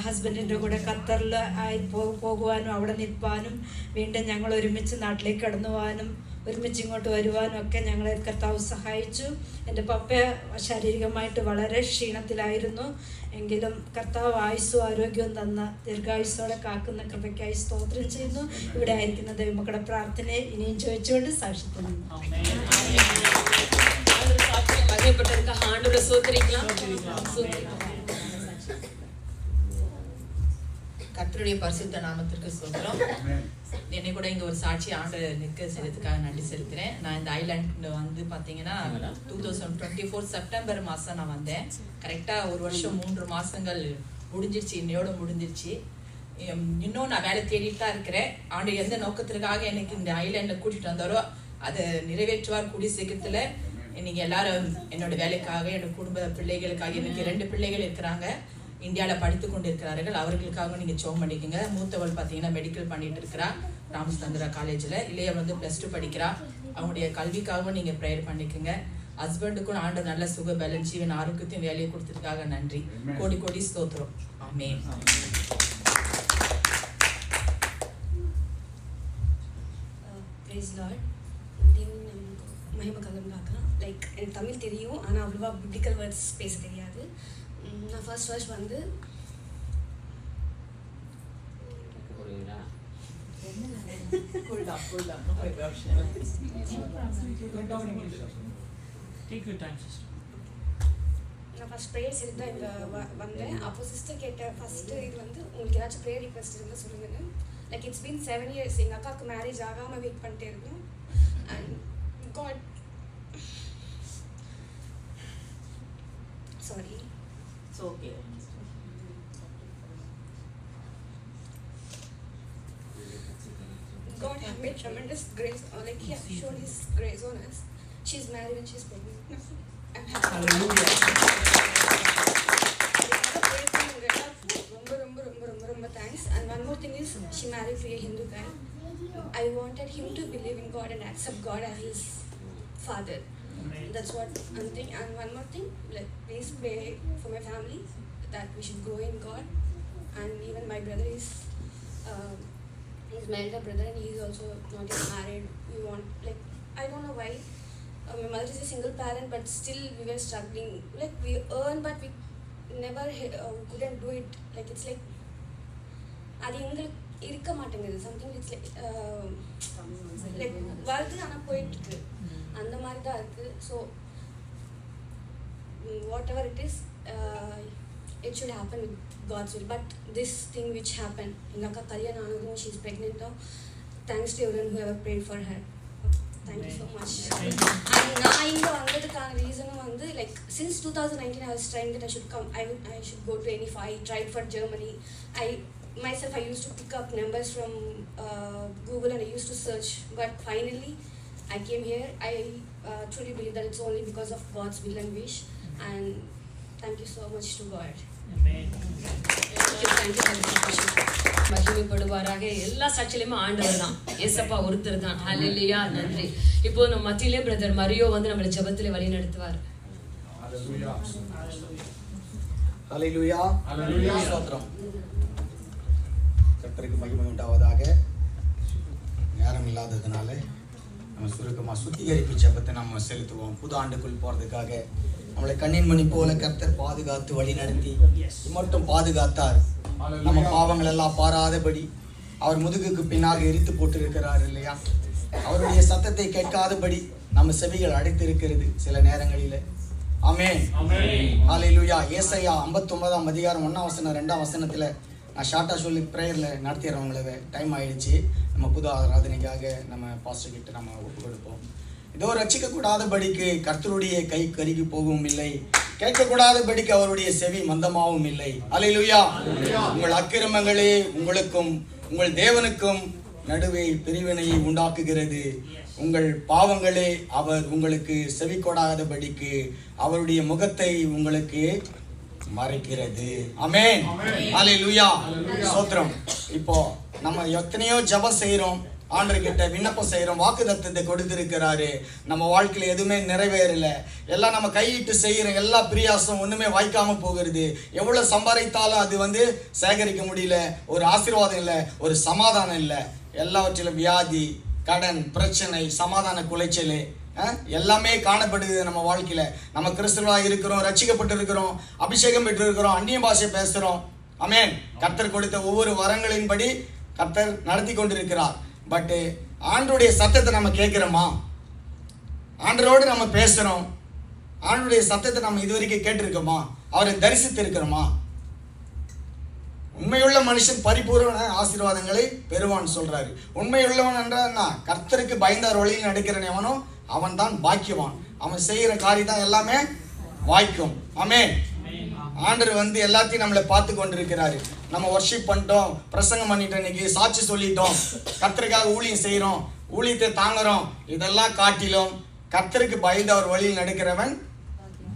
ഹസ്ബൻഡിൻ്റെ കൂടെ ഖത്തറിൽ ആയി പോകുവാനും അവിടെ നിൽപ്പാനും വീണ്ടും ഞങ്ങൾ ഒരുമിച്ച് നാട്ടിലേക്ക് കടന്നു പോകാനും ഒരുമിച്ച് ഇങ്ങോട്ട് വരുവാനും ഒക്കെ ഞങ്ങളെ കർത്താവ് സഹായിച്ചു. എൻ്റെ പപ്പ ശാരീരികമായിട്ട് വളരെ ക്ഷീണത്തിലായിരുന്നു. എങ്കിലും കർത്താവ് ആയുസ്സും ആരോഗ്യവും തന്ന ദീർഘായുസ്സോടെ കാക്കുന്ന കൃപയ്ക്കായി സ്തോത്രം ചെയ്യുന്നു. ഇവിടെ ആയിരിക്കുന്ന ദൈവമക്കളുടെ പ്രാർത്ഥനയെ ഇനിയും ചോദിച്ചുകൊണ്ട് സാക്ഷ്യത്തിൽ கர்த்தருடைய பரிசுத்த நாமத்திற்கு சொல்கிறோம். என்னை கூட இங்கே ஒரு சாட்சி ஆண்டு நிற்க செய்யறதுக்காக நன்றி செலுத்துகிறேன். நான் இந்த ஐலாண்ட் வந்து பார்த்தீங்கன்னா 2024 செப்டம்பர் மாதம் நான் வந்தேன். கரெக்டாக ஒரு வருஷம் 3 மாதங்கள் முடிஞ்சிருச்சு, இன்னையோட முடிஞ்சிருச்சு. இன்னும் நான் வேலை தேடிட்டு தான் இருக்கிறேன். ஆண்டு எந்த நோக்கத்திற்காக எனக்கு இந்த ஐலாண்டில் கூட்டிகிட்டு வந்தாரோ அதை நிறைவேற்றுவார் கூடிய சீக்கிரத்தில். நீங்கள் எல்லாரும் என்னோட வேலைக்காக என்னோட குடும்ப பிள்ளைகளுக்காக, எனக்கு 2 பிள்ளைகள் இருக்கிறாங்க, இந்தியாவில் படித்து கொண்டு இருக்கிறார்கள். அவர்களுக்காக நீங்கள் ஜெபம் பண்ணிக்கோங்க. மூத்தவள் பார்த்தீங்கன்னா மெடிக்கல் பண்ணிட்டு இருக்கிறா ராமச்சந்திரா காலேஜில். இளையவள் வந்து +2 படிக்கிறா. அவங்களுடைய கல்விக்காகவும் நீங்கள் ப்ரேயர் பண்ணிக்கோங்க. ஹஸ்பண்டுக்கும் ஆண்டு நல்ல சுக பலன் ஜீவன் ஆரோக்கியத்தையும் வேலையை கொடுத்ததுக்காக நன்றி. கோடி கோடி ஸ்தோத்திரம். ஆமென். Praise Lord. தேவன் நமக்கு மகிமை கலந்தாக்கா. லைக் எனக்கு தமிழ் தெரியும், ஆனால் அவ்வளோவா பிப்ளிக்கல் வேர்ட்ஸ் பேச தெரியாது. நான் ஃபர்ஸ்ட் வந்து நான் ஃபர்ஸ்ட் ப்ரேயர்ஸ் எடுத்து இங்கே வந்தேன். அப்போ சிஸ்டர் கேட்ட ஃபர்ஸ்ட்டு இது வந்து உங்களுக்கு ஏதாச்சும் ப்ரேயர் ரிக்வெஸ்ட் இருந்தால் சொல்லுங்கன்னு. லைக் இட்ஸ் பீன் 7 years எங்கள் அக்காவுக்கு மேரேஜ் ஆகாமல் வெயிட் பண்ணிட்டே இருந்தோம். And God sorry It's okay. God have made tremendous grace, like He has shown His grace on us. She's married and she's pregnant. I'm happy. Hallelujah. Rumba thanks. And one more thing is, she married to a Hindu guy. I wanted him to believe in God and accept God as his father. That's what I'm thinking. And one more thing, like please pray for my family that we should grow in God. And even my brother is he's my elder brother and he's also not yet married. We want, like, I don't know why. My mother is a single parent, but still we were struggling. Like we earn, but we never couldn't do it. Like it's like அது எங்களுக்கு இருக்க மாட்டேங்குது. Something it's like வருது ஆனால் போயிட்டு இருக்கு, அந்த மாதிரி தான் இருக்குது. So what ever it is, it should happen with God's will. But this thing which happened, Inga Kalyan Anagam, she's pregnant now. Thanks to everyone who ever prayed for her. Thank you so much. And now I reason like since 2019 I was trying that I should come. I should go to NIF. I tried for Germany. I used to pick up numbers from Google and I used to search. But finally, I came here. I truly believe that it's only because of God's will and wish. And thank you so much to God. மகிமைப்படுவாராக. எல்லா சாட்சியிலுமே ஆண்டவர் தான், ஏசப்பா ஒருத்தர் தான். ஹல்லேலூயா, நன்றி. இப்போ நம்ம மத்தியிலே பிரதர் மரியோ வந்து நம்மளை ஜெபத்திலே வழி நடத்துவார். ஹல்லேலூயா, ஹல்லேலூயா, ஸ்தோத்திரம். கர்த்தருக்கு மகிமை உண்டாவதாக. நேரம் இல்லாததுனால நம்ம சுருக்கமாக சுத்திகரிப்பு ஜெபத்தை நம்ம செலுத்துவோம். புது ஆண்டுக்குள் போகிறதுக்காக நம்மளை கண்ணின் மணி போல கர்த்தர் பாதுகாத்து வழி நடத்தி மட்டும் பாதுகாத்தார். நம்ம பாவங்கள் எல்லாம் பாராதபடி அவர் முதுகுக்கு பின்னாக எரித்து போட்டிருக்கிறார் இல்லையா? அவருடைய சத்தத்தை கேட்காதபடி நம்ம செவிகள் அடைத்திருக்கிறது சில நேரங்களில். ஆமென், ஹல்லேலூயா. ஏசாயா 59ஆம் அதிகாரம் 1ஆம் வசனம் 2ஆம் வசனத்தில் நான் ஷார்ட்டாக சொல்லி ப்ரேயரில் நடத்திடுறவங்கள டைம் ஆயிடுச்சு. நம்ம புது ஆராதனைக்காக நம்ம பாஸ்டர் கிட்ட நம்ம ஒப்பு கொடுப்போம். இதோ ரட்சிக்கக்கூடாதபடிக்கு கர்த்தருடைய கை கருகி போகவும் இல்லை, கேட்கக்கூடாதபடிக்கு அவருடைய செவி மந்தமாகவும் இல்லை. அல்லேலூயா. உங்கள் அக்கிரமங்களே உங்களுக்கும் உங்கள் தேவனுக்கும் நடுவே பிரிவினையை உண்டாக்குகிறது. உங்கள் பாவங்களே அவர் உங்களுக்கு செவி கொடாதபடிக்கு அவருடைய முகத்தை உங்களுக்கு மறைக்கிறது. ஆமென், அல்லேலூயா, ஸ்தோத்திரம். இப்போ நம்ம எத்தனையோ ஜெபம் செய்கிறோம், ஆண்டவர்கிட்ட விண்ணப்பம் செய்கிறோம், வாக்குத்தத்தத்தை கொடுத்திருக்கிறாரு. நம்ம வாழ்க்கையில் எதுவுமே நிறைவேறல. எல்லாம் நம்ம கையிட்டு செய்கிற எல்லா பிரியாசம் ஒன்றுமே வாய்க்காமல் போகிறது. எவ்வளோ சம்பாதித்தாலும் அது சேகரிக்க முடியல. ஒரு ஆசீர்வாதம் இல்லை, ஒரு சமாதானம் இல்லை. எல்லாவற்றிலும் வியாதி, கடன், பிரச்சனை, சமாதான குலைச்சல் எல்லாமே காணப்படுது நம்ம வாழ்க்கையில். நம்ம கிறிஸ்தவர்களாக இருக்கிறோம், ரட்சிக்கப்பட்டு இருக்கிறோம், அபிஷேகம் பெற்று இருக்கிறோம், அந்நிய பாஷை பேசுகிறோம். ஆமென். கர்த்தர் கொடுத்த ஒவ்வொரு வரங்களின்படி கர்த்தர் நடத்தி கொண்டிருக்கிறார். பட்டு ஆண்டருடைய சத்தத்தை நம்ம கேட்குறோமா? ஆண்டரோடு நம்ம பேசுகிறோம். ஆண்டருடைய சத்தத்தை நம்ம இதுவரைக்கும் கேட்டிருக்கோமா? அவரை தரிசித்து இருக்கிறோமா? உண்மையுள்ள மனுஷன் பரிபூர்ண ஆசீர்வாதங்களை பெறுவான்னு சொல்றாரு. உண்மையுள்ளவன் என்றா கர்த்தருக்கு பயந்தார் வழியில் நடக்கிறவன் எவனோ அவன் தான் பாக்கியவான். அவன் செய்கிற காரியம் தான் எல்லாமே வாய்க்கும். ஆமென். ஆண்டவர் எல்லாத்தையும் நம்மளை பார்த்து கொண்டிருக்கிறாரு. நம்ம வர்ஷிப் பண்ணிட்டோம், பிரசங்கம் பண்ணிட்டோம், இன்னைக்கு சாட்சி சொல்லிட்டோம், கர்த்தருக்காக ஊழியம் செய்கிறோம், ஊழியத்தை தாங்குறோம். இதெல்லாம் காட்டிலும் கர்த்தருக்கு பயந்து அவர் வழியில் நடக்கிறவன்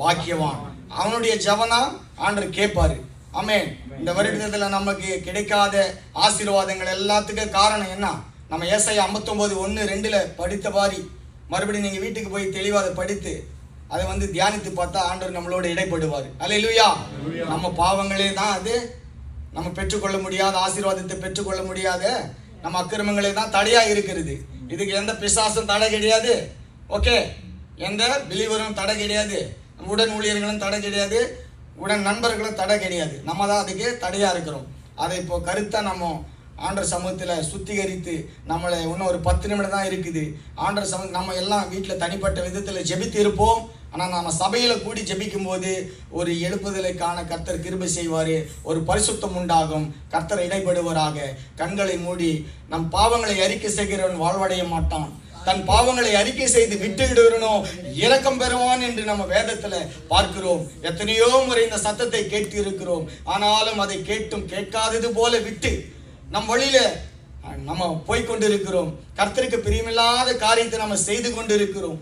பாக்கியவான். அவனுடைய ஜெபனா ஆண்டவர் கேட்பாரு. ஆமென். இந்த வருடத்தில் நமக்கு கிடைக்காத ஆசீர்வாதங்கள் எல்லாத்துக்கும் காரணம் என்ன? நம்ம ஏசாயா 59:1-2 படித்த மாதிரி மறுபடியும் நீங்கள் வீட்டுக்கு போய் தெளிவாக அதை படித்து அதை தியானித்து பார்த்தா ஆண்டவர் நம்மளோட இடைப்படுவார். அல்லேலூயா. நம்ம பாவங்களே தான் அது நம்ம பெற்றுக்கொள்ள முடியாத ஆசீர்வாதத்தை பெற்றுக்கொள்ள முடியாத நம்ம அக்கிரமங்களே தான் தடையாக இருக்கிறது. இதுக்கு எந்த பிசாசும் தடை கிடையாது. ஓகே, எந்த பிலீவரும் தடை கிடையாது, உடன் ஊழியர்களும் தடை கிடையாது, உடன் நண்பர்களும் தடை கிடையாது. நம்ம தான் அதுக்கு தடையாக இருக்கிறோம். அதை இப்போ கருத்தாக நம்ம ஆண்டவர் சமூகத்தில் சுத்திகரித்து நம்மளை இன்னும் ஒரு 10 நிமிடம் தான் இருக்குது. ஆண்டவர் சமூகம் நம்ம எல்லாம் வீட்டில் தனிப்பட்ட விதத்தில் ஜெபித்து இருப்போம். ஆனால் நம்ம சபையில் கூடி ஜெபிக்கும் போது ஒரு எழுப்புதலை காண கர்த்தர் கிருபை செய்வார். ஒரு பரிசுத்தம் உண்டாகும். கர்த்தர் இடைப்படுவராக. கண்களை மூடி நம் பாவங்களை அறிக்கை செய்கிறவன் வாழ்வடைய மாட்டான். தன் பாவங்களை அறிக்கை செய்து விட்டுவிடுவனோ இரக்கம் பெறுவான் என்று நம்ம வேதத்துல பார்க்கிறோம். எத்தனையோ முறை இந்த சத்தத்தை கேட்டு இருக்கிறோம். ஆனாலும் அதை கேட்டும் கேட்காதது போல விட்டு நம் வழியில நம்ம போய்கொண்டிருக்கிறோம். கர்த்தருக்கு பிரியமில்லாத காரியத்தை நம்ம செய்து கொண்டிருக்கிறோம்.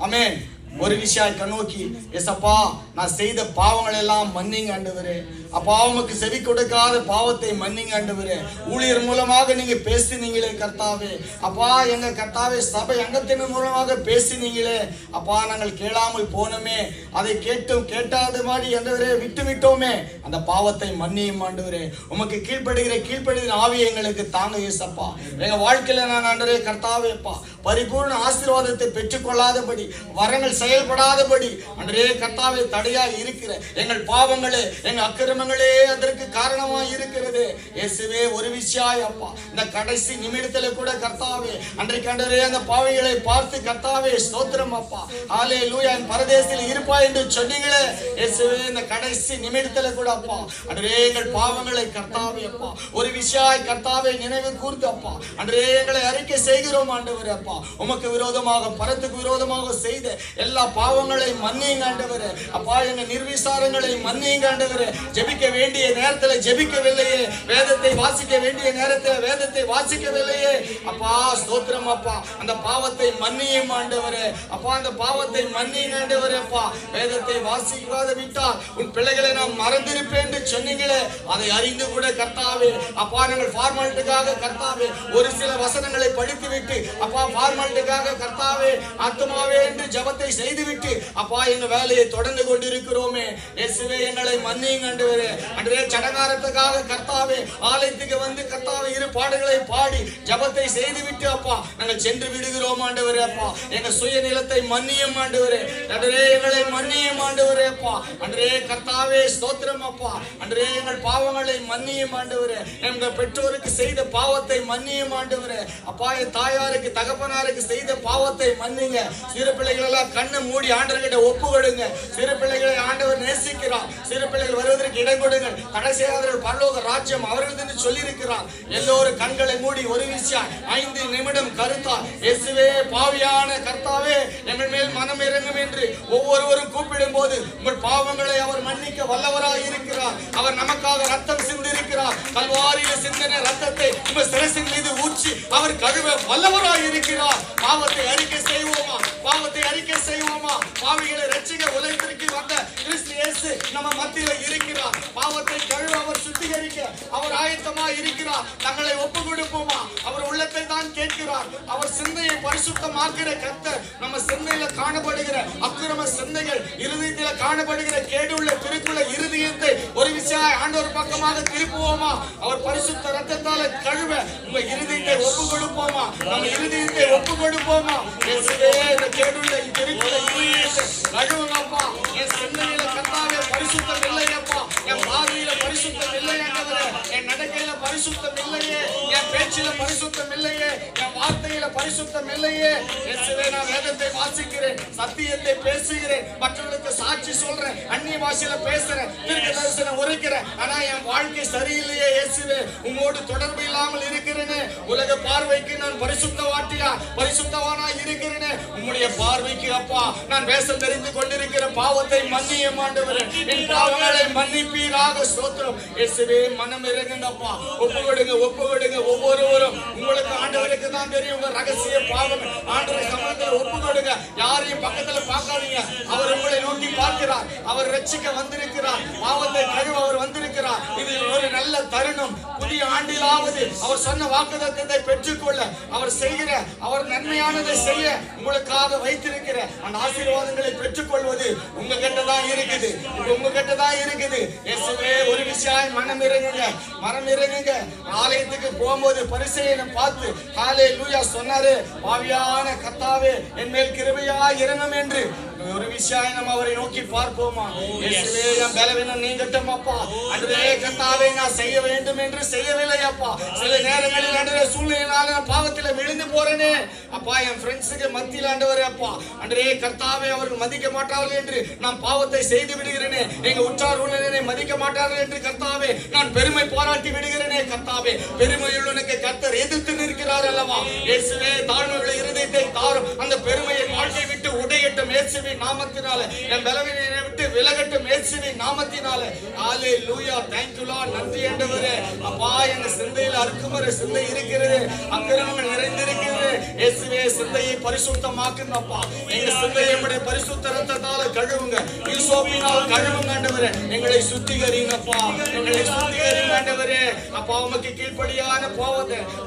ஆமென். ஒரு விஷயம் கண்ணோக்கி, எசப்பா நான் செய்த பாவங்கள் எல்லாம் மன்னிங்க ஆண்டவரே. அப்பா உமக்கு செவி கொடுக்காத பாவத்தை மன்னிங்க ஆண்டவரே. ஊழியர் மூலமாக நீங்க பேசினீங்களே கர்த்தாவே. அப்பா எங்க கர்த்தாவே சபை அங்கத்தின் மூலமாக பேசினீங்களே. அப்பா நாங்கள் கேளாமல் போனோமே, அதை கேட்டும் கேட்டாத மாதிரி ஆண்டவரே விட்டு விட்டோமே. அந்த பாவத்தை மன்னியும் ஆண்டவரே. உமக்கு கீழ்ப்படுகிற ஆவியை எங்களுக்கு தாங்க ஏசப்பா. எங்க வாழ்க்கையில நான் ஆண்டவரே கர்த்தாவேப்பா பரிபூர்ண ஆசீர்வாதத்தை பெற்றுக்கொள்ளாதபடி, வரங்கள் செயல்படாதபடி ஆண்டவரே கர்த்தாவே தடையாக இருக்கிற எங்கள் பாவங்களே, எங்கள் அக்கிரம காரணங்களே அதற்கு காரணமா இருக்கிறது. இயேசுவே ஒரு விஷயம் அப்பா, இந்த கடைசி நிமிடத்துல கூட கர்த்தாவே அன்றைக்கு ஆண்டவரே அந்த பாவிகளை பார்த்து கர்த்தாவே ஸ்தோத்திரம் அப்பா, ஹல்லேலூயா, என் பரதேசில் இருப்பா என்று சொன்னீங்களே இயேசுவே, இந்த கடைசி நிமிடத்துல கூட அப்பா அன்றே எங்கள் பாவங்களை கர்த்தாவே அப்பா ஒரு விஷயம் கர்த்தாவே நினைவு கூர்ந்து அப்பா அன்றே எங்களை அறிக்கை செய்கிறோம் ஆண்டவரே அப்பா. உமக்கு விரோதமாக பரத்துக்கு விரோதமாக செய்த எல்லா பாவங்களை மன்னியுங்க ஆண்டவரே அப்பா. எங்க நிர்விசாரங்களை மன்னியுங்க ஆண்டவரே. ஜெபிக்க வேண்டிய நேரத்தில் ஜெபிக்கவில்லையே, வேதத்தை வாசிக்க வேண்டிய நேரத்தில் வேதத்தை வாசிக்கவில்லையே அப்பா. ஸ்தோத்திரம் அப்பா. அந்த பாவத்தை மன்னியும் ஆண்டவரே அப்பா, அந்த பாவத்தை மன்னியுங்க ஆண்டவரே அப்பா. வேதத்தை வாசிக்காத விட்டால் உன் பிள்ளைகளை நான் மறந்திருப்பேன் என்று சொன்னீங்களே, அதை அறிந்து கூட கர்த்தாவே அப்பா நாங்கள் ஃபார்மாலிட்டிக்காக கர்த்தாவே ஒரு சில வசனங்களை படித்து விட்டு அப்பா ஃபார்மாலிட்டிக்காக கர்த்தாவே ஆத்துமாவே என்று ஜெபத்தை செய்துவிட்டு அப்பா எங்க வேலையை தொடர்ந்து கொண்டிருக்கிறோமே. இயேசுவே எங்களை மன்னியுங்க ஆண்டவரே. அன்றே சடங்காரத்துக்காக கர்த்தாவே ஆலயத்துக்கு வந்து கர்த்தாவே இரு பாடல்களை பாடி ஜெபத்தை செய்துவிட்டு அப்பா நாங்கள் சென்று விடுகிறோம் ஆண்டவரே அப்பா. எங்க சுயநிலத்தை மன்னியும் ஆண்டவரே. அன்றே எங்களை மன்னியும் ஆண்டவரே அப்பா. அன்றே கர்த்தாவே ஸ்தோத்திரம் அப்பா. அன்றே எங்கள் பாவங்களை மன்னியும் ஆண்டவரே. எங்கள் பெற்றோருக்கு செய்த பாவத்தை மன்னியும் ஆண்டவரே அப்பா. என் தாயாருக்கு தகப்பனாருக்கு செய்த பாவத்தை மன்னிங்க. சிறு பிள்ளைகள் எல்லாம் கண்ணை மூடி ஆண்டவர்கிட்ட ஒப்பு கொடுங்க. சிறு பிள்ளைகளை ஆண்டவர் நேசிக்கிறார். சிறு பிள்ளைகள் வருவதற்கு இடம் கொடுங்கள். கடைசியாளர்கள் பரலோக ராஜ்யம் அவர்கள் என்று சொல்லியிருக்கிறார். எல்லோரும் கண்களை மூடி ஒரு விஷயம் 5 நிமிடம் கருத்தா இயேசுவே பாவியான கர்த்தாவே எங்கள் மேல் மனம் இறங்கும் என்று ஒவ்வொருவரும் கூப்பிடும் போது உங்கள் பாவங்களை அவர் மன்னிக்க வல்லவராய் இருக்கிறார். அவர் நமக்காக ரத்தம் சிந்திருக்கிறார். கல்வாரியில் சிந்தின ரத்தத்தை உங்கள் சிரசின் மீது ஊற்றி அவர் கழுவ வல்லவராய் இருக்கிறார். பாவத்தை அறிக்கை செய்வோமா? பாவத்தை அறிக்கை செய்வோமா? பாவிகளை ரட்சிக்க உலகத்திற்கு வந்த கிறிஸ்து இயேசு நம்ம மத்தியில இருக்கிறார். பாவத்தை கழுவ அவர் சுத்திகரிக்க அவர் ஆயத்தமா இருக்கிறார். தங்களை ஒப்பு கொடுப்போமா? அவர் உள்ளத்தை தான் கேட்கிறார். அவர் சிந்தையை பரிசுத்தமாக்குற கர்த்தர். நம்ம சிந்தையில காணப்படுகிற அக்கிரம சிந்தைகள், இருதயத்தில காணப்படுகிற கேடுள்ள திருக்குள்ள இருதயத்தை ஒரு விஷயம் ஆண்டவர் பக்கமாக திருப்புவோமா? அவர் பரிசுத்த ரத்தத்தால கழுவ உங்க இருதயத்தை ஒப்பு கொடுப்போமா? நம்ம இருதயத்தை ஒப்பு கொடுப்போமா? இயேசுவே இந்த கேடுள்ள திருக்குள்ள இருதயத்தை கழுவுங்கப்பா. என் சிந்தையில கர்த்தாவே பரிசுத்தம் இல்லையப்பா. என் பார்வையில பரிசுத்தம் இல்லை ஆண்டவரே. என் நடக்கையில பரிசுத்தம் இல்லையே. என் பேச்சில பரிசுத்தம் இல்லையே. என் வார்த்தையில பரிசுத்தம் இல்லையே. இயேசுவே நான் வேதத்தை வாசிக்கிறேன், சத்தியத்தை பேசுகிறேன், மற்றவர்களுக்கு சாட்சி சொல்றேன், அந்நிய பாஷையில பேசுறேன், தீர்க்கதரிசனம் உரைக்கிறேன். ஆனா என் வாழ்க்கை சரியில்லையே இயேசுவே. உம்மோடு தொடர்பு இல்லாமல் இருக்கிறேனே. உலக பார்வைக்கு நான் பரிசுத்தவாட்டியா பரிசுத்தவானா இருக்கிறேனே. உம்முடைய பார்வைக்கு அப்பா நான் வேஷம் தெரிந்து கொண்டிருக்கிற பாவத்தை மன்னியும் ஆண்டவரே. என் பாவங்களை மன்னிப்பீராக. ஸ்தோத்திரம் இயேசுவே. மனம் இறங்குங்கப்பா. ஒப்பு கொடுங்க, ஒப்பு கொடுங்க. ஒவ்வொருவரும் உங்களுக்கு ஆண்டவருக்கு தான் தெரியும் உங்க ரகசிய பாவம். ஆண்டவரை சமூகத்தில் ஒப்பு கொடுங்க. யாரையும் பக்கத்துல பார்க்காதீங்க. அவர் உங்களை நோக்கி பார்க்கிறார். அவர் ரட்சிக்க வந்திருக்கிறார். பாவத்தை கழுவ அவர் வந்திருக்கிறார். இது ஒரு நல்ல தருணம். புதிய ஆண்டிலாவது அவர் சொன்ன வாக்குத்தத்தத்தை பெற்றுக்கொள்ள அவர் செய்கிற அவர் நன்மையானதை செய்ய உங்களுக்காக வைத்திருக்கிற அந்த ஆசீர்வாதங்களை பெற்றுக்கொள்வது உங்க கிட்ட தான் இருக்குது. உங்க கிட்ட தான் இருக்குது. இயேசுவே ஒரு விஷயம் மனம் இறங்குங்க, மனம் இறங்குங்க. ஆலயத்துக்கு போகும்போது பரிசேயனை பார்த்து ஹல்லேலூயா சொன்னாரு, பாவியான கர்த்தாவே என் மேல் கிருபையா இறங்கும் என்று. ஒரு விஷயம் நம்ம அவரை நோக்கி பார்ப்போமா? இயேசுவே என் பலவீனம் நீங்கட்டும் அப்பா. அன்றே கர்த்தாவே நான் செய்ய வேண்டும் என்று செய்யவில்லை அப்பா. சில நேரங்களில் அன்றே சூழ்நிலையினால நான் பாவத்தில் விழுந்து போறேனே அப்பா. என் ஃப்ரெண்ட்ஸுக்கு மத்தியில் ஆண்டவரே அப்பா அன்றே கர்த்தாவே அவர்கள் மதிக்க மாட்டார்கள் என்று நான் பாவத்தை செய்து விடுகிறேனே. எங்க உற்றார் உறவினரை மதிக்க மாட்டார்கள் என்று கர்த்தாவே நான் பெருமை பாராட்டி விடுகிறேனே. கர்த்தாவே பெருமையுள்ளவனுக்கு கர்த்தர் எதிர்த்து நிற்கிறார் அல்லவா? இயேசுவே தாழ்வுள்ள இருதயத்தை தாரும். அந்த பெருமையை வாழ்க்கை விட்டு உடையட்டும் இயேசுவின் நாமத்தினாலே. என் பலவீனத்தை விட்டு விலகட்டும் இயேசுவின் நாமத்தினாலே. ஹல்லேலூயா. thank you Lord. நன்றி ஆண்டவரே அப்பா. எங்க சிந்தையில் அறுக்குமற சிந்தை இருக்கிறது, அக்கிரமங்கள் நிறைந்திருக்கிறது. இயேசுவே சிந்தையை பரிசுத்தமாக்குங்க அப்பா. எங்க சிந்தையை உம்முடைய பரிசுத்த ரத்தத்தால கழுவுங்க, ஈசோப்பினால் கழுவுங்க ஆண்டவரே. எங்களை சுத்திகரிங்கப்பா, எங்களை சுத்திகரிங்க ஆண்டவரே அப்பா. உமக்கு கீழ்ப்படியான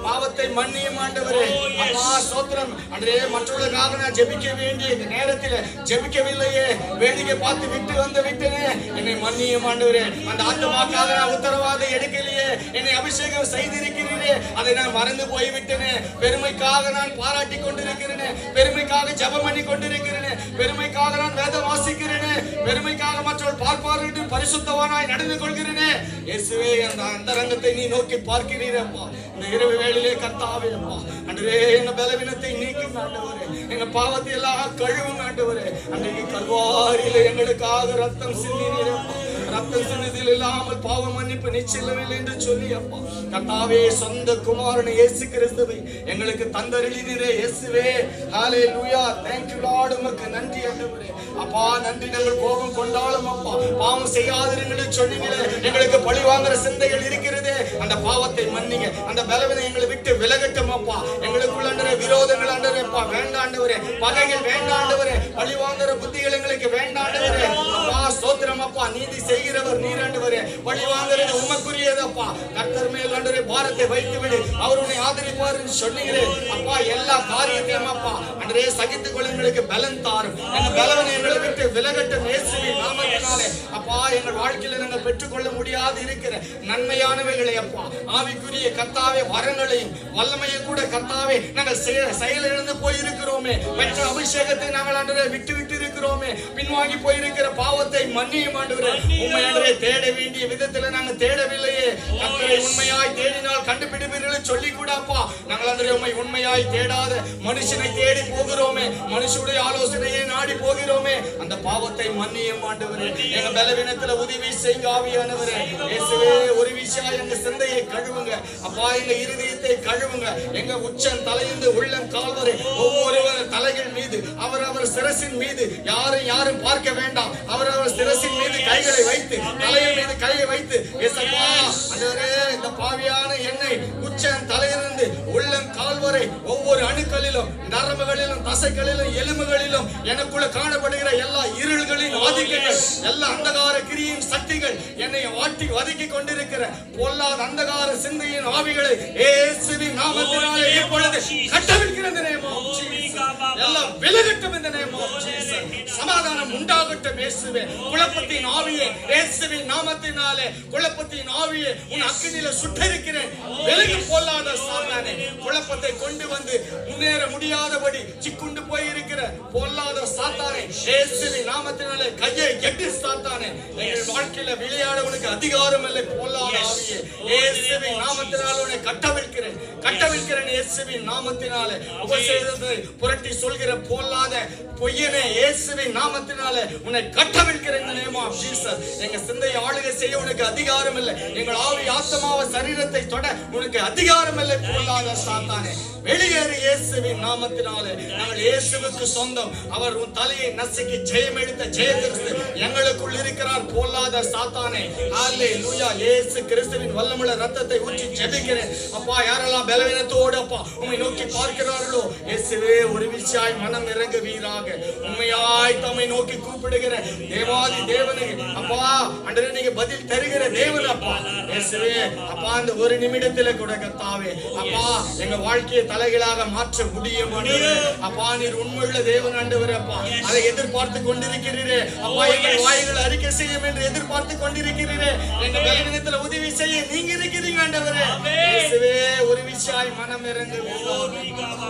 பாவத்தை மன்னியும் ஆண்டவரே அப்பா. ஸ்தோத்திரம் அன்றே. மற்றவர்களுக்காக நான் ஜெபிக்க வேண்டிய நேரத்தில் ஜெபிக்கவில்லையே, வேடிக்கை பார்த்து விட்டு வந்து விட்டனே. என்னை மன்னியும் ஆண்டவரே. அந்த ஆத்துமாக்காக நான் உத்தரவாதம் எடுக்கலையே. என்னை அபிஷேகம் செய்திருக்கிறீரே, அதை நான் மறந்து போய்விட்டனே. பெருமைக்காக நான் பாராட்டி கொண்டிருக்கிறேனே, பெருமைக்காக ஜெபம் பண்ணி கொண்டிருக்கிறேனே, பெருமைக்காக நான் வேதம் வாசிக்கிறேனே, பெருமைக்காக மற்றவர்கள் பார்ப்பார்கள் என்று பரிசுத்தவானாய் நடந்து கொள்கிறேனே இயேசுவே, அந்த அந்தரங்கத்தை நீ நோக்கி பார்க்கிறீரப்பா. இந்த இரவு வேளையிலே கர்த்தாவே அப்பா, அன்றே எங்க பலவீனத்தை நீக்கும் ஆண்டவரே, எங்க பாவத்தை எல்லாம் கழுவும் ஆண்டவரே. அன்றைக்கு கல்வாரியிலே எங்களுக்காக ரத்தம் சிந்தினீரப்பா. ரத்தம் சிந்தில் இல்லாமல் பாவ மன்னிப்பு நிச்சயமில்லை என்று சொல்லி அப்பா கர்த்தாவே, சொந்த குமாரனை இயேசு கிறிஸ்துவை எங்களுக்கு தந்தருளினீரே இயேசுவே. ஹalleluya, thank you Lord. உமக்கு நன்றி ஆண்டவரே. அப்பா நன்றி. நாங்கள் கோபம் கொண்டாலும் அப்பா பாவம் செய்யாதிருங்கள் என்று சொன்னீங்களே. எங்களுக்கு பழி வாங்குற சிந்தைகள் இருக்கிறதே, அந்த பாவத்தை மன்னிங்க. அந்த பலவீனம் எங்களை விட்டு விலகட்டும் அப்பா. எங்களுக்குள்ள ஆண்டவரே விரோதங்கள் ஆண்டவரே அப்பா வேண்டாண்டவரே, பகைகள் வேண்டாண்டவரே, பழி வாங்குற புத்திகள் எங்களுக்கு வேண்டாண்டவரே. அப்பா ஸ்தோத்திரம் அப்பா. நீதி செய்கிறவர் நீர் ஆண்டவரே, பழி வாங்குறது உமக்குரியது அப்பா. கர்த்தர் மேல் ஆண்டவரே பாரத்தை வைத்து விடு, அவர் உன்னை ஆதரிப்பார் என்று சொன்னீங்களே அப்பா. எல்லா காரியத்தையும் அப்பா ஆண்டவரே சகித்துக் கொள்ள எங்களுக்கு பலன் தாரும். எங்க பலவனை எங்களை விட்டு விலகட்டும் இயேசுவின் நாமத்தினாலே. அப்பா எங்கள் வாழ்க்கையில நாங்கள் பெற்றுக்கொள்ள முடியாது இருக்கிற நன்மையானவைகளை அப்பா, ஆவிக்குரிய கர்த்தாவே வரங்களையும் வல்லமையை கூட கர்த்தாவே நாங்கள் செயலிழந்து போயிருக்கிறோமே. பெற்ற அபிஷேகத்தை நாங்கள் ஆண்டவரே விட்டு விட்டு இருக்கிறோமே. பின்வாங்கி போயிருக்கிற பாவத்தை மன்னியும் ஆண்டவரே. உண்மையாகவே தேட வேண்டிய விதத்துல நாங்கள் தேடவில்லையே. கர்த்தரை உண்மையாய் தேடினால் கண்டுபிடிப்பீர்கள் சொல்லி கூட அப்பா நாங்கள் ஆண்டவரே உண்மை உண்மையாய் தேடாத மனுஷனை தேடி போகிறோமே, மனுஷனுடைய ஆலோசனையை நாடி போகிறோமே. அந்த பாவத்தை மன்னியும் ஆண்டவரே. எங்க பலவீனத்துல உதவி செய்யுங்க ஆவியானவரே. இயேசுவே, ஒரு விஷயம் எங்க சிந்தையை கழுவுங்க அப்பா. எங்க இருதயத்தை கழுவுங்க. எங்க உச்சம் தலையிலிருந்து உள்ளம் கால்வரை ஒவ்வொருவர் தலைகள் மீது அவர் சிரசின் மீது யாரும் பார்க்க வேண்டாம். அவர் சிரசின் மீது கைகளை வைத்து தலையின் மீது கையை வைத்து இயேசுவா ஆண்டவரே, இந்த பாவியான எண்ணெய் உச்சம் தலையிலிருந்து உள்ளம் கால்வரை ஒவ்வொரு அணுக்களிலும் நரம்புகளிலும் தசைகளிலும் எலும்புகளிலும் எனக்குள்ள காணப்படுகிற எல்லா இருள்களின் ஆதிக்கங்கள், எல்லா அந்தகார கிரியின் சக்திகள் என்னை வாட்டி வதக்கி கொண்டிருக்கிற பொல்லாத அந்தகார சிந்தையின் ஆவிகளை இயேசுவின் நாமத்தினாலே இப்பொழுது கட்டவிழ்கிற நேமம் எல்லாம் விலகட்டும். இந்த நேமம் சமாதானம் உண்டாகட்டும் இயேசுவே. குழப்பத்தின் ஆவியே இயேசுவின் நாமத்தினாலே குழப்பத்தின் ஆவியே உன் அக்கினியில சுட்டரிக்கிறேன். விலகி போலாத சாத்தானே, குழப்பத்தை கொண்டு வந்து முன்னேற முடியாதபடி சிக்குண்டு போயிருக்கிற பொல்லாத சாத்தானே, இயேசுவின் நாமத்தினாலே கையை எட்டு சாத்தானே. எங்கள் வாழ்க்கையில விளையாட உனக்கு அதிகாரம் இல்லை. பொல்லாத ஆவியே இயேசுவின் நாமத்தினாலே உன்னை கட்டவிழ்க்கிறேன். இயேசுவின் நாமத்தினாலே உபசேதத்தை புரட்டி சொல்கிற பொல்லாத பொய்யனே, இயேசுவின் நாமத்தினாலே உன்னை கட்டவிழ்க்கிறேன். எங்க சிந்தையை ஆளுகை செய்ய உனக்கு அதிகாரம் இல்லை. எங்கள் ஆவி ஆத்மாவ சரீரத்தை தொட உனக்கு அதிகாரம் இல்லை. பொல்லாத சாத்தானே, வெளியேறு இயேசுவின் நாமத்தினாலே. நாங்கள் இயேசுவுக்கு சொந்தம். அவர் உன் தலையை நசுக்கி ஜெயம் எடுத்த ஜெயகிறிஸ்து எங்களுக்குள் இருக்கிறார். பொல்லாத சாத்தானே, ஹல்லேலூயா. இயேசு கிறிஸ்துவின் வல்லமுள்ள ரத்தத்தை ஊற்றி ஜெபிக்கிறேன் அப்பா. யாரெல்லாம் பலவீனத்தோடு அப்பா உம்மை நோக்கி பார்க்கிறார்களோ இயேசுவே, ஒரு விஷயாய் மனம் இறங்குவீராக. உண்மையாய் தம்மை நோக்கி கூப்பிடுகிற தேவாதி தேவனே அப்பா ஆண்டவரே, நீங்க பதில் தருகிற தேவன் அப்பா. இயேசுவே அப்பா, அந்த ஒரு நிமிடத்துல கூட கர்த்தாவே அப்பா எங்க வாழ்க்கையை தலைகளாக மாற்ற முடியும் ஆண்டவரே. அப்பா நீர் உண்மையுள்ள தேவன் ஆண்டவரே. அப்பா அதை எதிர்பார்த்து கொண்டிருக்கிறீரே அப்பா. எங்கள் வாய்கள் அறிக்கை செய்யும் என்று எதிர்பார்த்து கொண்டிருக்கிறீரே. எங்க பலவீனத்துல உதவி செய்ய நீங்க இருக்கிறீங்க ஆண்டவரே. இயேசுவே, ஒரு விஷயாய் மனம் இறங்குவீராக.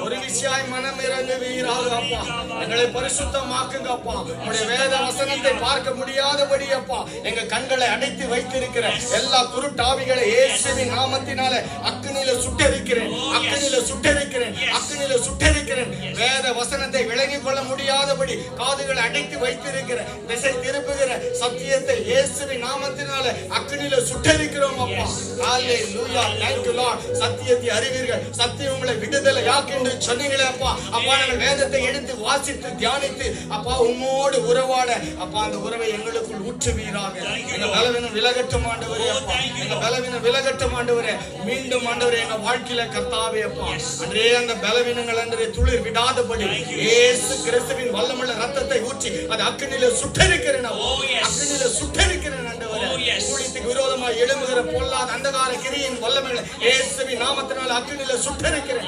ஒரு விஷயாய் மனம் இறங்குவீராக அப்பா. எங்களை பரிசுத்தமாக்குங்க அப்பா. உங்களுடைய வேத வசனத்தை பார்க்க முடியாதபடி அப்பா எங்க கண்களை அடைத்து வைத்திருக்கிற எல்லா குருட்டாவிகளை இயேசுவின் நாமத்தினாலே அக்கினியில சுட்டரிக்கிறேன். வேத வசனத்தை விளங்கிக் கொள்ள முடியாதபடி காதுகளை அடைத்து வைத்திருக்கிற திசை திருப்புகிற சத்தியத்தை இயேசுவின் நாமத்தினாலே அக்கினியில சுட்டரிக்கிறோம் அப்பா. ஹல்லேலூயா, thank you Lord. சத்தியத்தை அறிவீர்கள், சத்தியம் உங்களை விடுதலை யாக்கும் என்று சொன்னீங்களே அப்பா. அப்பா நாங்கள் வேதத்தை எடுத்து வாசித்து தியானித்து அப்பா உம்மோடு உறவாட அப்பா அந்த உறவை எங்களுக்குள் ஊற்றுவீராக. எங்க பலவீனம் விலகட்டும் ஆண்டவரே அப்பா. எங்க பலவீனம் விலகட்டும் ஆண்டவரே. மீண்டும் ஆண்டவரே எங்க வாழ்க்கையில கர்த்தாவே அப்பா அன்றே அந்த பலவீனங்கள் அன்றே துளிர் விடாதபடி இயேசு கிறிஸ்துவின் வல்லமுள்ள ரத்தத்தை ஊற்றி அது அக்கினியில சுட்டரிக்கிறேன். அக்கினியில சுட்டரிக்கிறேன் ஆண்டவரே. ஊழியத்துக்கு விரோதமாக எழும்புகிற பொல்லாத அந்தகார கிரியின் வல்லமைகளை இயேசுவின் நாமத்தினால அக்கினியில சுட்டரிக்கிறேன்.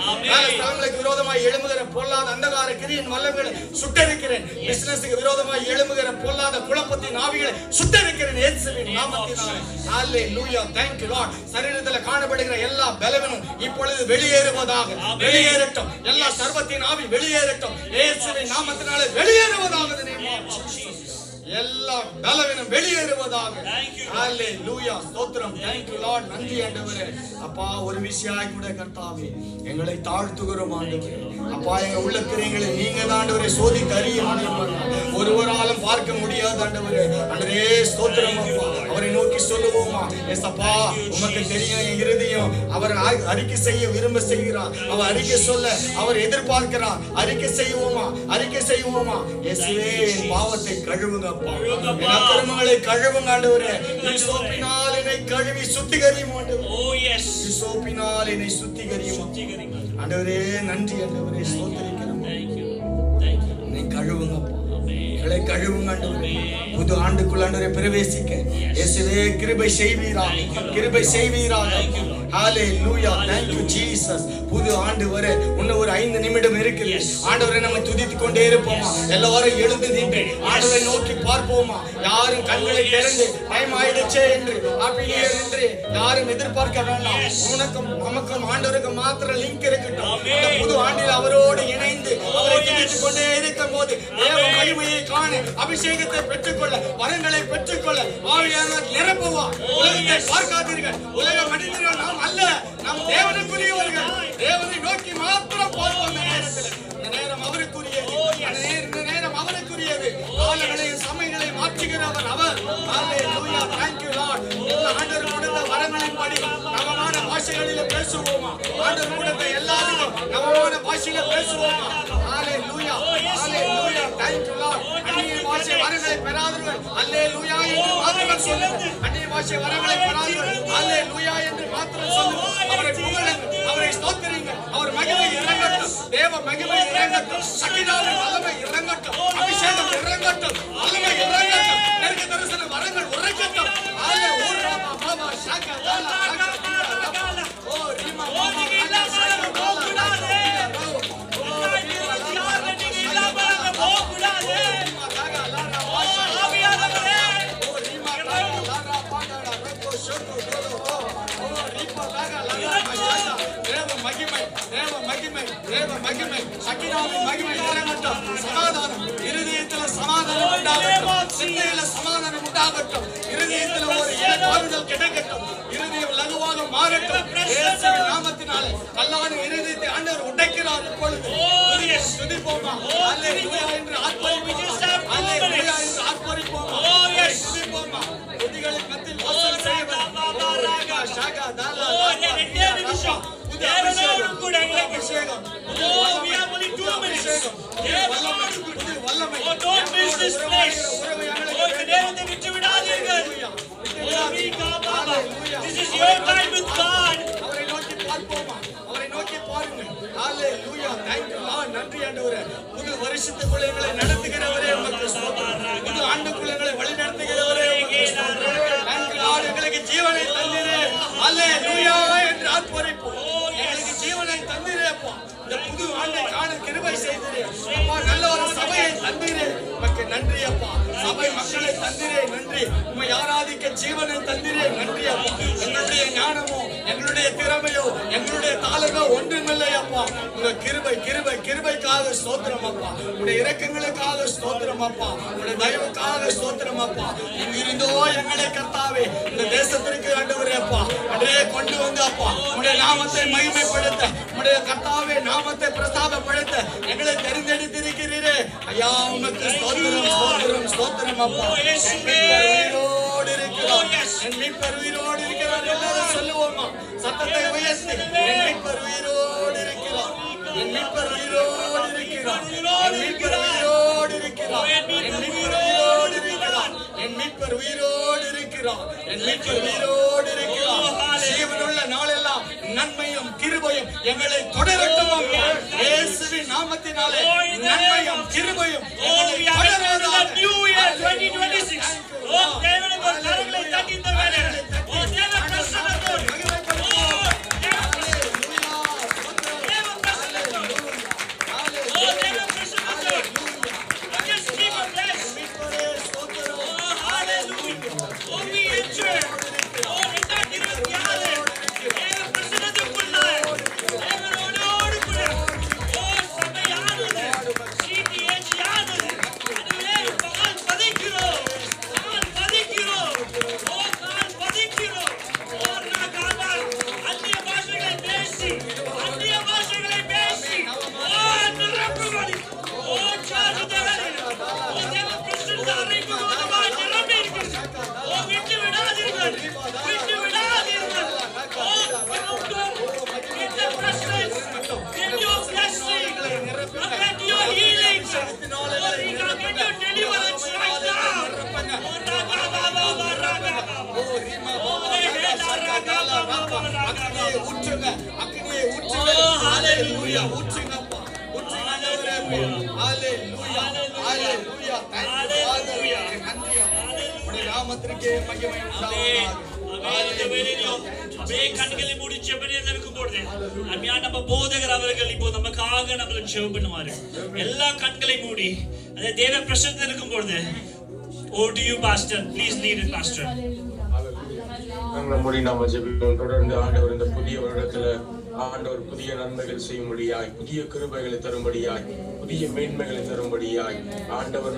ஸ்தலங்களுக்கு விரோதமாக எழும்புகிற பொல்லாத அந்தகார கிரியின் வல்லமைகளை சுட்டரிக்கிறேன். பிசினஸுக்கு விரோதமாக எழும்புகிற பொல்லாத குழப்பத்தின் ஆவிகளை சுட்டரிக்கிறேன் இயேசுவின் நாமத்தினால. ஹல்லேலூயா, thank you Lord. சரீரத்தில் காணப்படுகிற எல்லா பலவீனம் இப்பொழுது வெளியேறுவதாக. வெளியேறட்டும். எல்லா சர்வத்தின் ஆவி வெளியேறட்டும் இயேசுவின் நாமத்தினால வெளியேறுவதாக. எல்லா பலவீனம் வெளியேறுவதாக. ஹalleluya ஸ்தோத்திரம். thank you lord. நன்றி ஆண்டவரே. அப்பா ஒரு விஷயமாய் கூட கர்த்தாவே எங்களை தாழ்த்துகிறோம் ஆண்டவரே. அப்பா எங்க உள்ளத்திரங்களை நீங்க தான் ஆண்டவரே சோதித்து அறிய முடியும், ஒருவராலும் பார்க்க முடியாது ஆண்டவரே. ஆண்டவரே ஸ்தோத்திரம் அப்பா. அவரை நோக்கி சொல்லுவோமா, ஏசப்பா உமக்கு தெரியும் என் இருதயம். அவர் அறிக்கை செய்ய விரும்ப செய்கிறார். அவர் அறிக்கை சொல்ல அவர் எதிர்பார்க்கிறார். அறிக்கை செய்வோமா, அறிக்கை செய்வோமா. இயேசுவே என் பாவத்தை கழுவுங்க அப்பா, என் அக்கிரமங்களை கழுவுங்க ஆண்டவரே. சோப்பினால் என்னை கழுவி சுத்திகரியும் ஆண்டவரே. ஓ எஸ், சோப்பினால் என்னை சுத்திகரியும் ஆண்டவரே. நன்றி ஆண்டவரே, ஸ்தோத்திரிக்கிறோம். என்னை கழுவுங்க அப்பா, எங்களை கழுவுங்க ஆண்டவரே. புது ஆண்டுக்குள் ஆண்டவரே பிரவேசிக்க இயேசுவே கிருபை செய்வீராக, கிருபை செய்வீராக. ஹalleluya thank you jesus. புது ஆண்டு வரை இன்னும் ஒரு 5 நிமிடம் இருக்குது ஆண்டவரே. நம்ம துதித்துக் கொண்டே இருப்போமா, எல்லாரும் எழுந்து நின்று ஆண்டவரை நோக்கி பார்ப்போமா. யாரும் கண்களை திறந்து டைம் ஆயிடுச்சே என்று அப்படியே என்று யாரும் எதிர்பார்க்க வேண்டாம். உனக்கும் நமக்கும் ஆண்டவருக்கும் மாத்திரம் லிங்க் இருக்கட்டும். இந்த புது ஆண்டில் அவரோடு இணைந்து அவரை துதித்துக் கொண்டே இருக்கும் போது தேவ மகிமையை காண, அபிஷேகத்தை பெற்றுக்கொள்ள, வரங்களை பெற்றுக்கொள்ள ஆவியானவர் நிரப்புவா. உலகத்தை பார்க்காதீர்கள், உலக மனிதர்கள் நாம் அல்ல, நாம் தேவனுக்குரியவர்கள். தேவனை நோக்கி மாத்திரம் பார்ப்போம். இந்த நேரம் அவருக்குரியது, இந்த நேரம் அவருக்குரியது. காலங்களையும் சமயங்களை மாற்றுகிறவர் அவர். ஹalleluya thank you lord. இந்த ஆண்டவர் கொடுத்த வரங்களின் படி நவமான பாஷைகளிலே பேசுவோமா. ஆண்டவர் கொடுத்த எல்லாருக்கும் நவமான பாஷையிலே பேசுவோமா. ஹalleluya hallelujah thank you lord. அந்நிய பாஷை வரங்களை பெறாதவர்கள் ஹalleluya என்று மாத்திரம் சொல்லுங்கள். அந்நிய பாஷை வரங்களை பெறாதவர்கள் ஹalleluya என்று மாத்திரம் சொல்லுங்கள். அவரை புகழுங்கள், அவரை ஸ்தோத்திரிங்கள். அவர் மகிமை இறங்கட்டும், தேவ மகிமை இறங்கட்டும், சகிதாவின் வல்லமை இறங்கட்டும், அபிஷேகம் இறங்கட்டும், வல்லமை இறங்கட்டும், நெருக்க தரிசன வரங்கள் உரைக்கட்டும். ஹalleluya பாபா ஷாகா தாலா ஷாகா ஓ ரிமா பாபா தாலா ஷாகா போகக்கூடாது. சமாதானம் இருதயத்துல சமாதானம் உண்டாகட்டும், சிந்தையில சமாதானம் உண்டாகட்டும், இருதயத்துல ஒரு ஏற்பாடுதல் கிடைக்கட்டும், இருதயம் லகுவாக மாறட்டும். இயேசுவின் நாமத்தினாலே கல்லான இருதயத்தை ஆண்டவர் உடைக்கிறார். இப்பொழுது துதிப்போமா, ஹalleluya என்று ஆர்ப்பரிப்போமா, ஹalleluya என்று ஆர்ப்பரிப்போமா, துதிப்போமா. துதிகளின் மத்தியில் வாசம் செய்வர் பாபா ஷாகா தாலா நிமிஷம் தேவனோடு கூட அபிஷேகம். Oh we have only 2 minutes. தேவனோடு கூட வல்லமை. Oh don't miss this place. Oh தேவனை விட்டு விடாதீர்கள். Oh we God Baba, this is your time with God. அவரை நோக்கி பார்ப்போமா, அவரை நோக்கி பாருங்கள். ஹalleluya thank you lord. நன்றி ஆண்டவரே. புது வருஷத்துக்குள்ள எங்களை நடத்துகிறவரே உமக்கு ஸ்தோத்திரம். புது ஆண்டுக்குள்ள எங்களை வழி நடத்துகிறவரே உமக்கு ஸ்தோத்திரம். நன்றி lord. எங்களுக்கு ஜீவனை தந்தீரே. ஹalleluya என்று ஆர்ப்பரிப்போம். எங்களுக்கு ஜீவனை தந்தீரே அப்பா. இந்த புது ஆண்டை காண கிருபை செய்தீரே அப்பா. நல்ல ஒரு சபையை தந்தீரே, உமக்கு நன்றி அப்பா. சபை மக்களை தந்தீரே, நன்றி. உம்மை ஆராதிக்க ஜீவனை தந்தீரே, நன்றி அப்பா. எங்களுடைய ஞானமோ, எங்களுடைய திறமையோ, எங்களுடைய தாளமோ ஒன்றுமில்லை அப்பா. உங்க கிருபை கிருபை கிருபைக்காக ஸ்தோத்திரம் அப்பா. உடைய இரக்கங்களுக்காக ஸ்தோத்திரம் அப்பா. உடைய தயவுக்காக ஸ்தோத்திரம் அப்பா. இங்கிருந்தோ எங்களை கர்த்தாவே இந்த தேசத்திற்கு ஆண்டவரே அப்பா அன்றே கொண்டு வந்து அப்பா உடைய நாமத்தை மகிமைப்படுத்த, உடைய கர்த்தாவே நாமத்தை பிரஸ்தாபப்படுத்த எங்களை தெரிந்தெடுத்திருக்கிறீரே ஐயா. உமக்கு ஸ்தோத்திரம் ஸ்தோத்திரம் ஸ்தோத்திரம் அப்பா. உயிரோடு இருக்கிறோம், என் மீட்பர் உயிரோடு இருக்கிறார். எல்லாரும் சொல்லுவோமா சத்தத்தை உயர்த்தி, என் மீட்பர் உயிரோடு இருக்கிறார், என் மீட்பர் உயிரோடு இருக்கிறார், என் மீட்பர் உயிரோடு இருக்கிறார், என் மீட்பர் உயிரோடு இருக்கிறார், என் மீட்பர் உயிரோடு இருக்கிறார், என் மீட்பர் உயிரோடு இருக்கிறார். ஜீவனுள்ள நாளெல்லாம் நன்மையும் கிருபையும் எங்களை தொடரட்டும் அப்பா. இயேசுவின் நாமத்தினாலே நன்மையும் கிருபையும் எங்களை தொடரட்டும். நியூ இயர் 2026 ஓ தேவனே கரங்களை தட்டி இந்த வேளை ஓ தேவ பிரசன்னத்தோடு சபையானது சீட்டி ஏற்றியானது அதுவே பகல் பதைக்கிறோம். அக்கினியை ஊற்றுங்க, அக்கினியை ஊற்றுங்க. ஹalleluya, ஊற்றுங்கப்பா, ஊற்றுங்க ஆண்டவரே. ஹalleluya, ஹalleluya, ஹalleluya. நன்றி அப்பா, உம்முடைய நாமத்திற்கே மகிமை உண்டாவதாக. கண்களை மூடி ஜெபத்தில் இருக்கும்போது அருமையான நம்ம போதகர் அவர்கள் இப்போ நமக்காக நம்மள ஜெபம் பண்ணுவாரு. எல்லா கண்களை மூடி அதே தேவ பிரசன்னத்தில் இருக்கும்போது over to you pastor, please lead it pastor. நம்மள மூடி நாம ஜெபிப்போம். தொடர்ந்து ஆண்டவர் இந்த புதிய வருடத்துல ஆண்டவர் புதிய நன்மைகள் செய்யும்படியாய், புதிய கிருபைகளை தரும்படியாய், புதிய மேன்மைகளை தரும்படியாய் ஆண்டவர்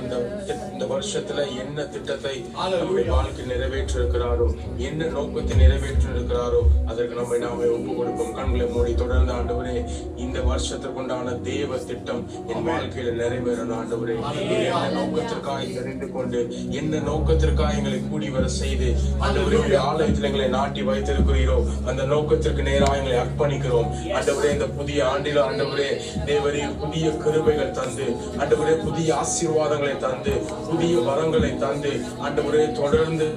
இந்த வருஷத்துல என்ன திட்டத்தை நம்முடைய வாழ்க்கை நிறைவேற்ற இருக்கிறாரோ, என்ன நோக்கத்தை நிறைவேற்ற இருக்கிறாரோ அதற்கு நம்ம நாம ஒப்பு கொடுப்போம். கண்களை மூடி தொடர்ந்து ஆண்டவரே இந்த வருஷத்திற்குண்டான தேவ திட்டம் என் வாழ்க்கையில நிறைவேறணும். ஆண்டவரே என்ன நோக்கத்திற்காக தெரிந்து கொண்டு, என்ன நோக்கத்திற்காக எங்களை கூடி வர செய்து ஆண்டவரே ஆலயத்தில் எங்களை நாட்டி வைத்திருக்கிறீரோ அந்த நோக்கத்திற்கு நேராக எங்களை அர்ப்பணிக்கிறோம். ஆண்டவரே இந்த புதிய ஆண்டில ஆண்டவரே தேவரே புதிய கிருபைகள் தந்து, ஆண்டவரே புதிய ஆசீர்வாதங்களை தந்து, புதிய வரங்களை தந்து ஆண்டவரே தொடர்ந்து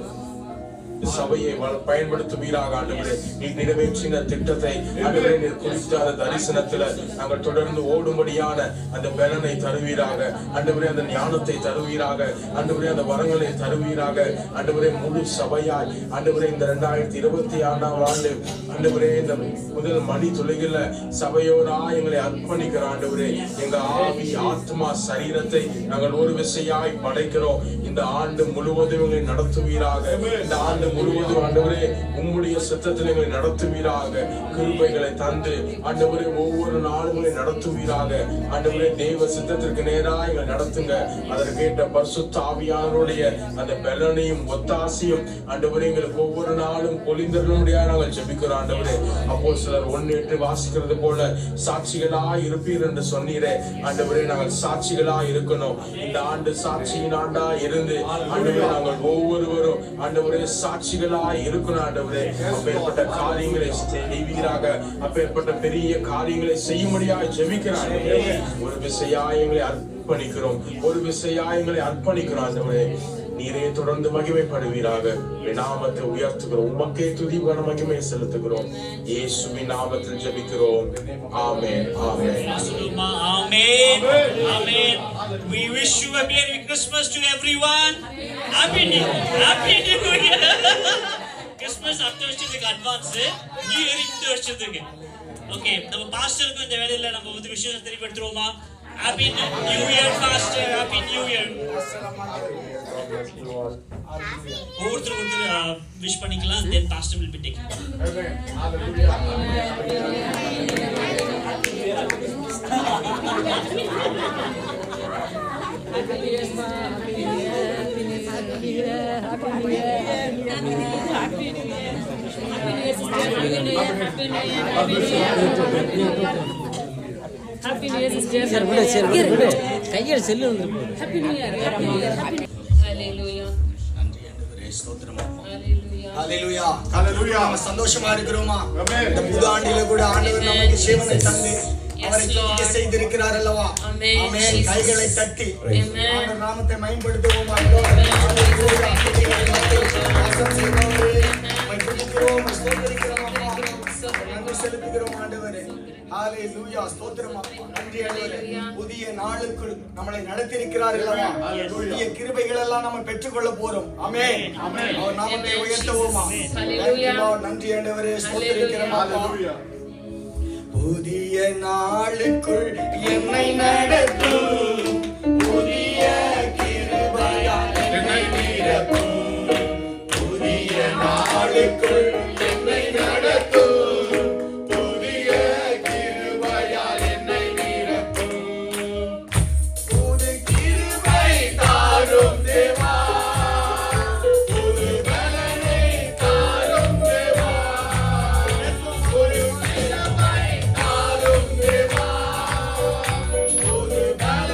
சபையை பயன்படுத்துவீராக. ஆண்டவரே நீர் நிறைவேற்றின திட்டத்தை ஆண்டவரே நீர் குறித்த அந்த தரிசனத்துல நாங்கள் தொடர்ந்து ஓடும்படியான அந்த பலனை தருவீராக. ஆண்டவரே அந்த ஞானத்தை தருவீராக. ஆண்டவரே அந்த வரங்களை தருவீராக. ஆண்டவரே முழு சபையாய் ஆண்டவரே இந்த 2026ஆம் ஆண்டு ஆண்டவரே இந்த முதல் மணி துளைகள சபையோரா எங்களை அர்ப்பணிக்கிறோம். ஆண்டவரே எங்க ஆவி ஆத்மா சரீரத்தை நாங்கள் ஒரு விசையாய் படைக்கிறோம். இந்த ஆண்டு முழுவதும் எங்களை நடத்துவீராக. இந்த ஆண்டு முழுவதும் ஆண்டவரே உம்முடைய சித்தத்தில் எங்களை நடத்துவீராக. கிருபைகளை தந்து ஆண்டவரே ஒவ்வொரு நாளும் நடத்துவீராக. ஆண்டவரே தேவ சித்தத்திற்கு நேராக எங்களை நடத்துங்க. அதற்கேற்ற பரிசுத்த ஆவியானவருடைய அந்த பலனையும் ஒத்தாசையும் ஆண்டவரே எங்களுக்கு ஒவ்வொரு நாளும் பொழிந்தருளும்படியா நாங்கள் ஜெபிக்கிறோம். ஆண்டவரே அப்போஸ்தலர் 1:8 வாசிக்கிறது போல சாட்சிகளாய் இருப்பீர் என்று சொன்னீரே. ஆண்டவரே நாங்கள் சாட்சிகளாய் இருக்கணும். இந்த ஆண்டு சாட்சியின் ஆண்டா இருந்து ஆண்டவரே நாங்கள் ஒவ்வொருவரும் ஆண்டவரே சாட்சிகளாய் இருக்கணும். ஆண்டவரே அப்பேற்பட்ட காரியங்களை செய்வீராக. அப்பேற்பட்ட பெரிய காரியங்களை செய்யும்படியாய் ஜெபிக்கிறார். ஒரு விசையாயங்களை அர்ப்பணிக்கிறோம், ஒரு விசையாயங்களை அர்ப்பணிக்கிறோம். ஆண்டவரே நீரே தொடர்ந்து மகிமைப்படுவீராக. நாமத்தை உயர்த்துகிறோம். உமக்கே துதி கன மகிமை செலுத்துகிறோம். இயேசுவின் நாமத்தில் ஜெபிக்கிறோம். ஆமென், ஆமென், ஆமென், ஆமென். We wish you a Merry Christmas to everyone. Happy New Year. Christmas அடுத்த வருஷத்துக்கு அட்வான்ஸ், நியூ இயர் இந்த வருஷத்துக்கு. ஓகே, நம்ம பாஸ்டருக்கு இந்த வேலையில நம்ம வந்து விஷயம் தெரியப்படுத்துறோமா? Happy New Year Pastor. Happy New Year. ஒருத்தர் விஷ் பண்ணிக்கலாம். Then Pastor will be taking. Happy New Year, sister. கையில் செல்லு வந்துருக்கு. Happy New Year. Happy New Year. Hallelujah. நன்றி ஆண்டவரே, ஸ்தோத்திரம் அப்பா. ஹalleluya, ஹalleluya. நம்ம சந்தோஷமா இருக்கிறோமா? இந்த புது ஆண்டில கூட ஆண்டவர் நமக்கு ஜீவனை தந்து அவரை துதிக்க செய்திருக்கிறார் அல்லவா? ஆமென். கைகளை தட்டி ஆண்டவர் நாமத்தை மகிமைப்படுத்துவோம். செலுத்துகிறோம் ஆண்டவரே. ஹalleluya, ஸ்தோத்திரம் அப்பா. நன்றி ஆண்டவரே. புதிய நாளுக்குள் நம்மளை நடத்தியிருக்கிறார் அல்லவா? புதிய கிருபைகள் எல்லாம் நம்ம பெற்றுக்கொள்ள போறோம். ஆமென், ஆமென். அவர் நாமத்தை உயர்த்துவோமா? ஹalleluya. நன்றி ஆண்டவரே, ஸ்தோத்திரிக்கிறோம் அப்பா. புதிய நாளுக்குள் என்னை நடத்தும், புதிய கிருபையால் என்னை நிரப்பும். புதிய நாளுக்குள் என்னை நடத்தும், புதிய கிருபையால் என்னை நிரப்பும். புது கிருபை தாரும் தேவா, புது பலனை தாரும் தேவா, புது கிருபை தாரும் தேவா, புது பலனை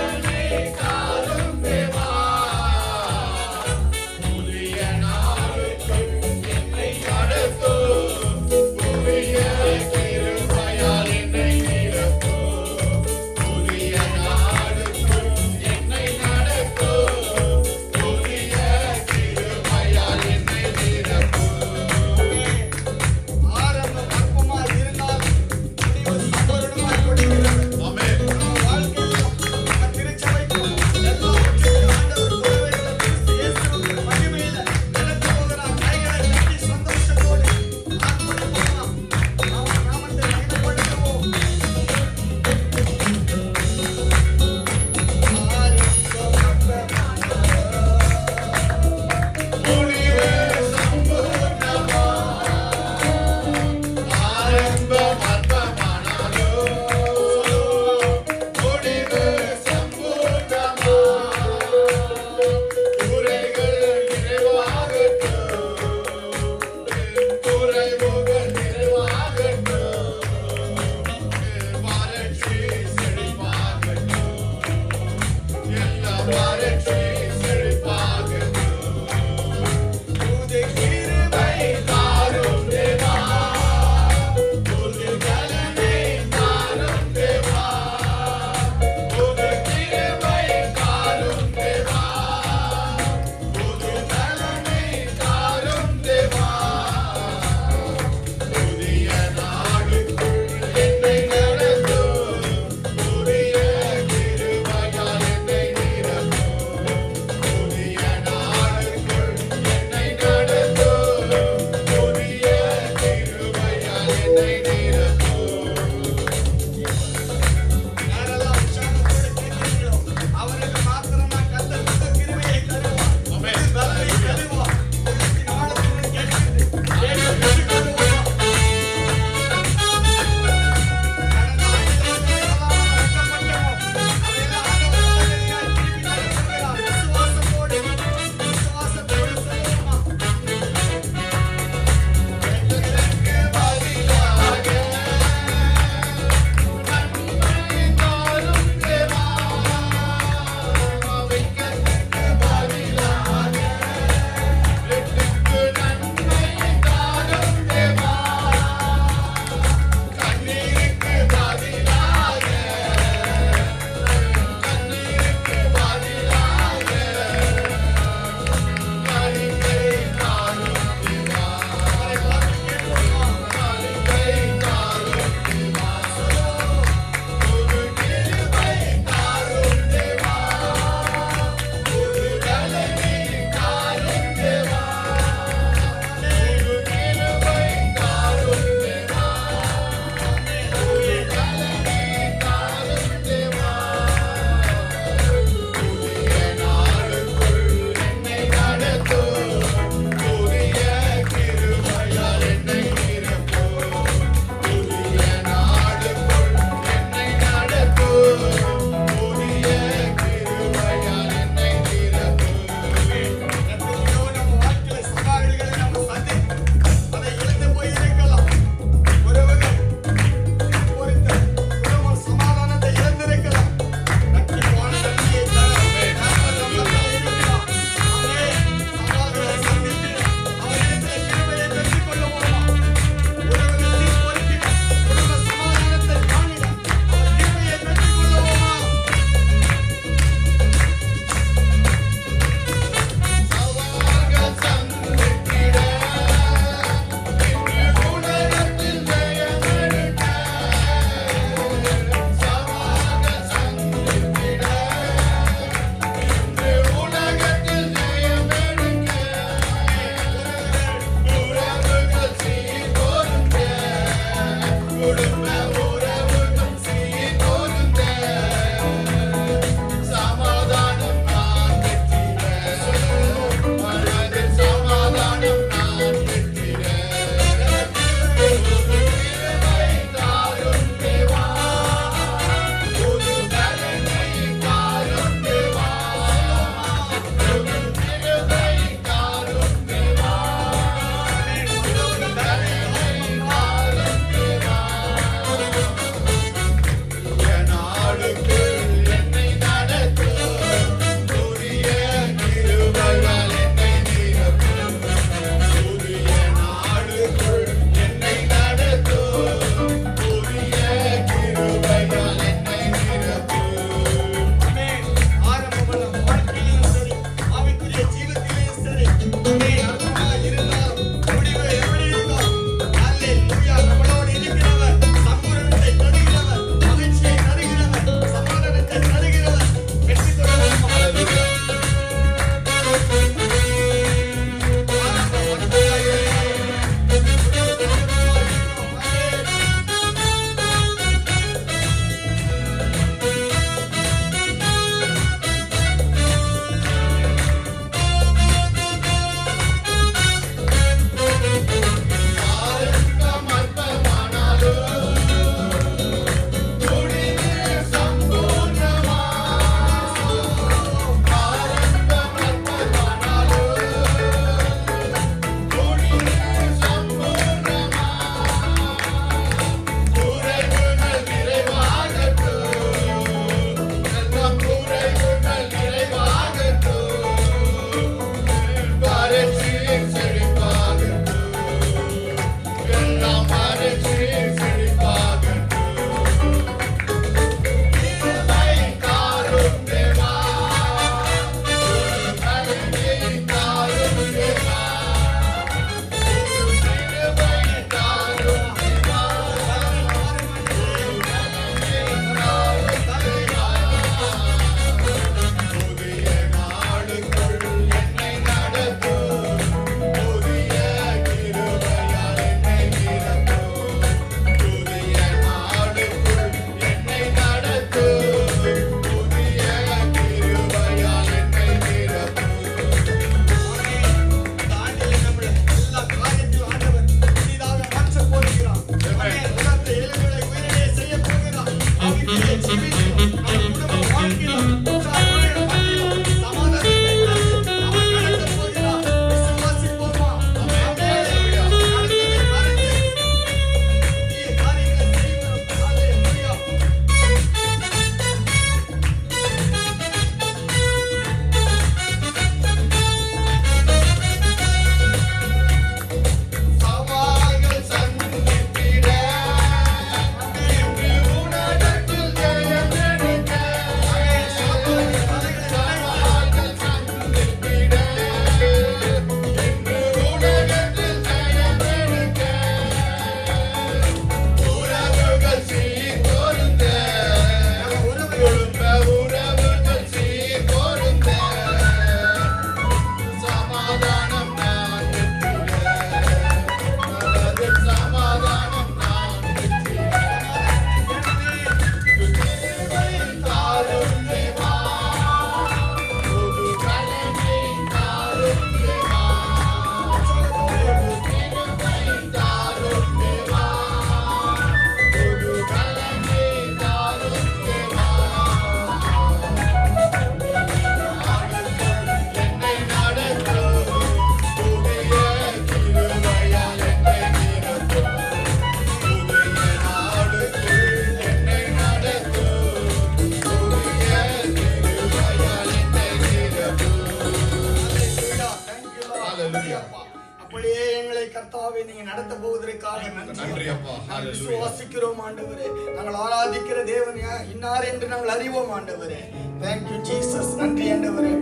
நன்றி அப்பா. அப்படியே எங்களை கர்த்தாவே நீங்க நடத்த போவதற்காக நன்றி அப்பா. நாங்கள் விசுவாசிக்கிறோம் ஆண்டவரே. நாங்கள் ஆராதிக்கிற தேவன் இன்னார் என்று நாங்கள் அறிவோம் ஆண்டவரே. Thank you Jesus. நன்றி ஆண்டவரே.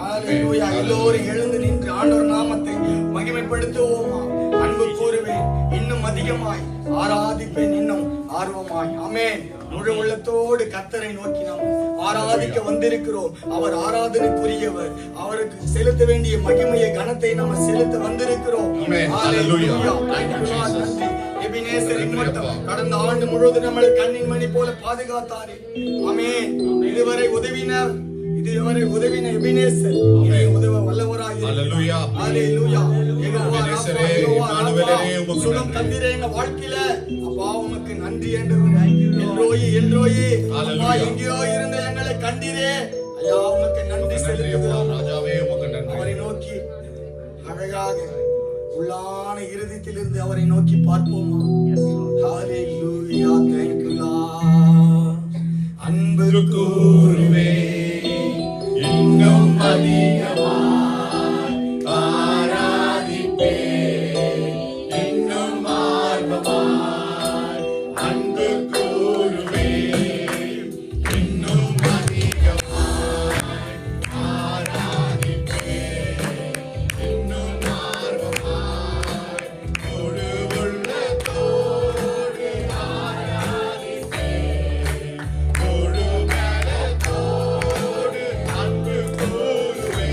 ஹalleluya. எல்லோரும் எழுந்து நின்று ஆண்டவர் நாமத்தை மகிமைப்படுத்துவோமா. அன்பு கூறுவேன், இன்னும் அதிகமாய் ஆராதிப்பேன், இன்னும் ஆர்வமாய். ஆமென். முழு உள்ளத்தோடு கர்த்தரை நோக்கி நாம் ஆராதிக்க வந்திருக்கிறோம். அவர் ஆராதனைக்குரியவர். அவருக்கு செலுத்த வேண்டிய மகிமையை கனத்தை நம்ம செலுத்த வந்திருக்கிறோம். ஹalleluya. நன்றி எபினேசர் இம்மட்டம் கடந்த ஆண்டு முழுவதும் நம்மளை கண்ணின் மணி போல பாதுகாத்தாரே. ஆமென். இதுவரை உதவின எபினேசர் இனி உதவ வல்லவராய் இருக்கிறார். ஹalleluya. எபினேசரே, இம்மானுவேலே, உமக்கு சுகம் தந்திரே எங்க வாழ்க்கையில. அப்பா உமக்கு நன்றி ஆண்டவரே. எல்ரோயி அப்பா எங்கேயோ இருந்த எங்களை கண்டீரே. ஐயா உமக்கு நன்றி செலுத்துகிறோம். ராஜாவே உமக்கு நன்றி. அவரை நோக்கி அழகாக உள்ளான இருதயத்திலிருந்து அவரை நோக்கி பார்ப்போமா. ஹalleluya. Thank you Lord. அன்பு கூறுவே இன்னும் அதிகமாய் ஆராதிப்பே, இன்னும் ஆர்வமாய் அன்பு கூறுவே, இன்னும் அதிகமாய் ஆராதிப்பே, இன்னும் ஆர்வமாய் முழு உள்ளத்தோடு ஆராதிப்பே, முழு பலத்தோடு அன்பு கூறுவே,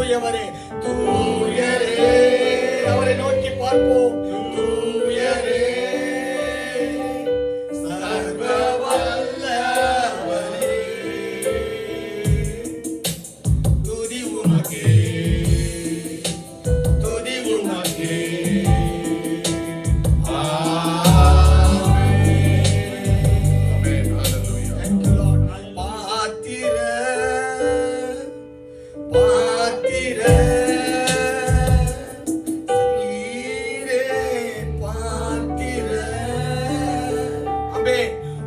தூயவரே தூயரே அவரை நோக்கி பார்ப்போம். தூயரே சர்வ வல்லவரே துதி உமக்கே துதி உமக்கே.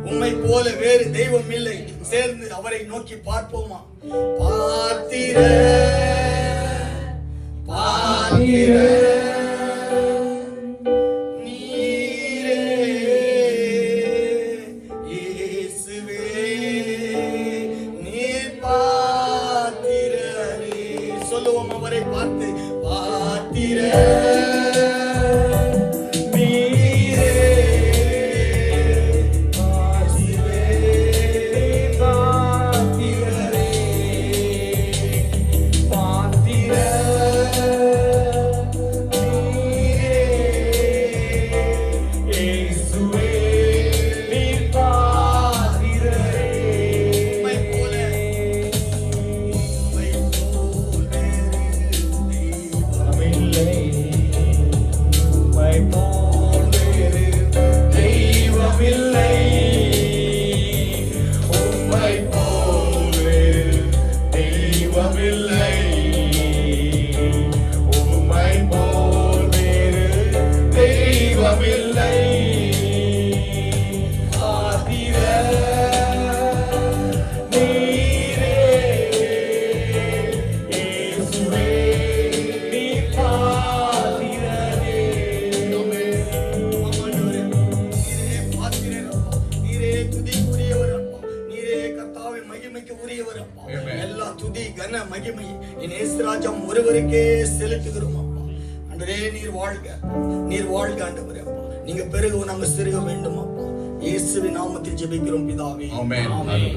உம்மை போல வேறு தெய்வம் இல்லை. சேர்ந்து அவரை நோக்கி பார்ப்போமா? பார்த்திர பார்த்திர நீரே இயேசுவே நீர் பார்த்திரரே. சொல்லுவோம் அவரை பார்த்து பார்த்திர எல்லா துதி கன மகிமை என் இயேசுராஜம் ஒருவருக்கே செலுத்துகிறோம் அப்பா. ஆண்டவரே நீர் வாழ்க நீர் வாழ்க ஆண்டவரே அப்பா. நீங்க பெருகவும் நாங்க சிறுக வேண்டும் அப்பா. இயேசுவின் நாமத்தில் ஜெபிக்கிறோம் பிதாவே. ஆமென்.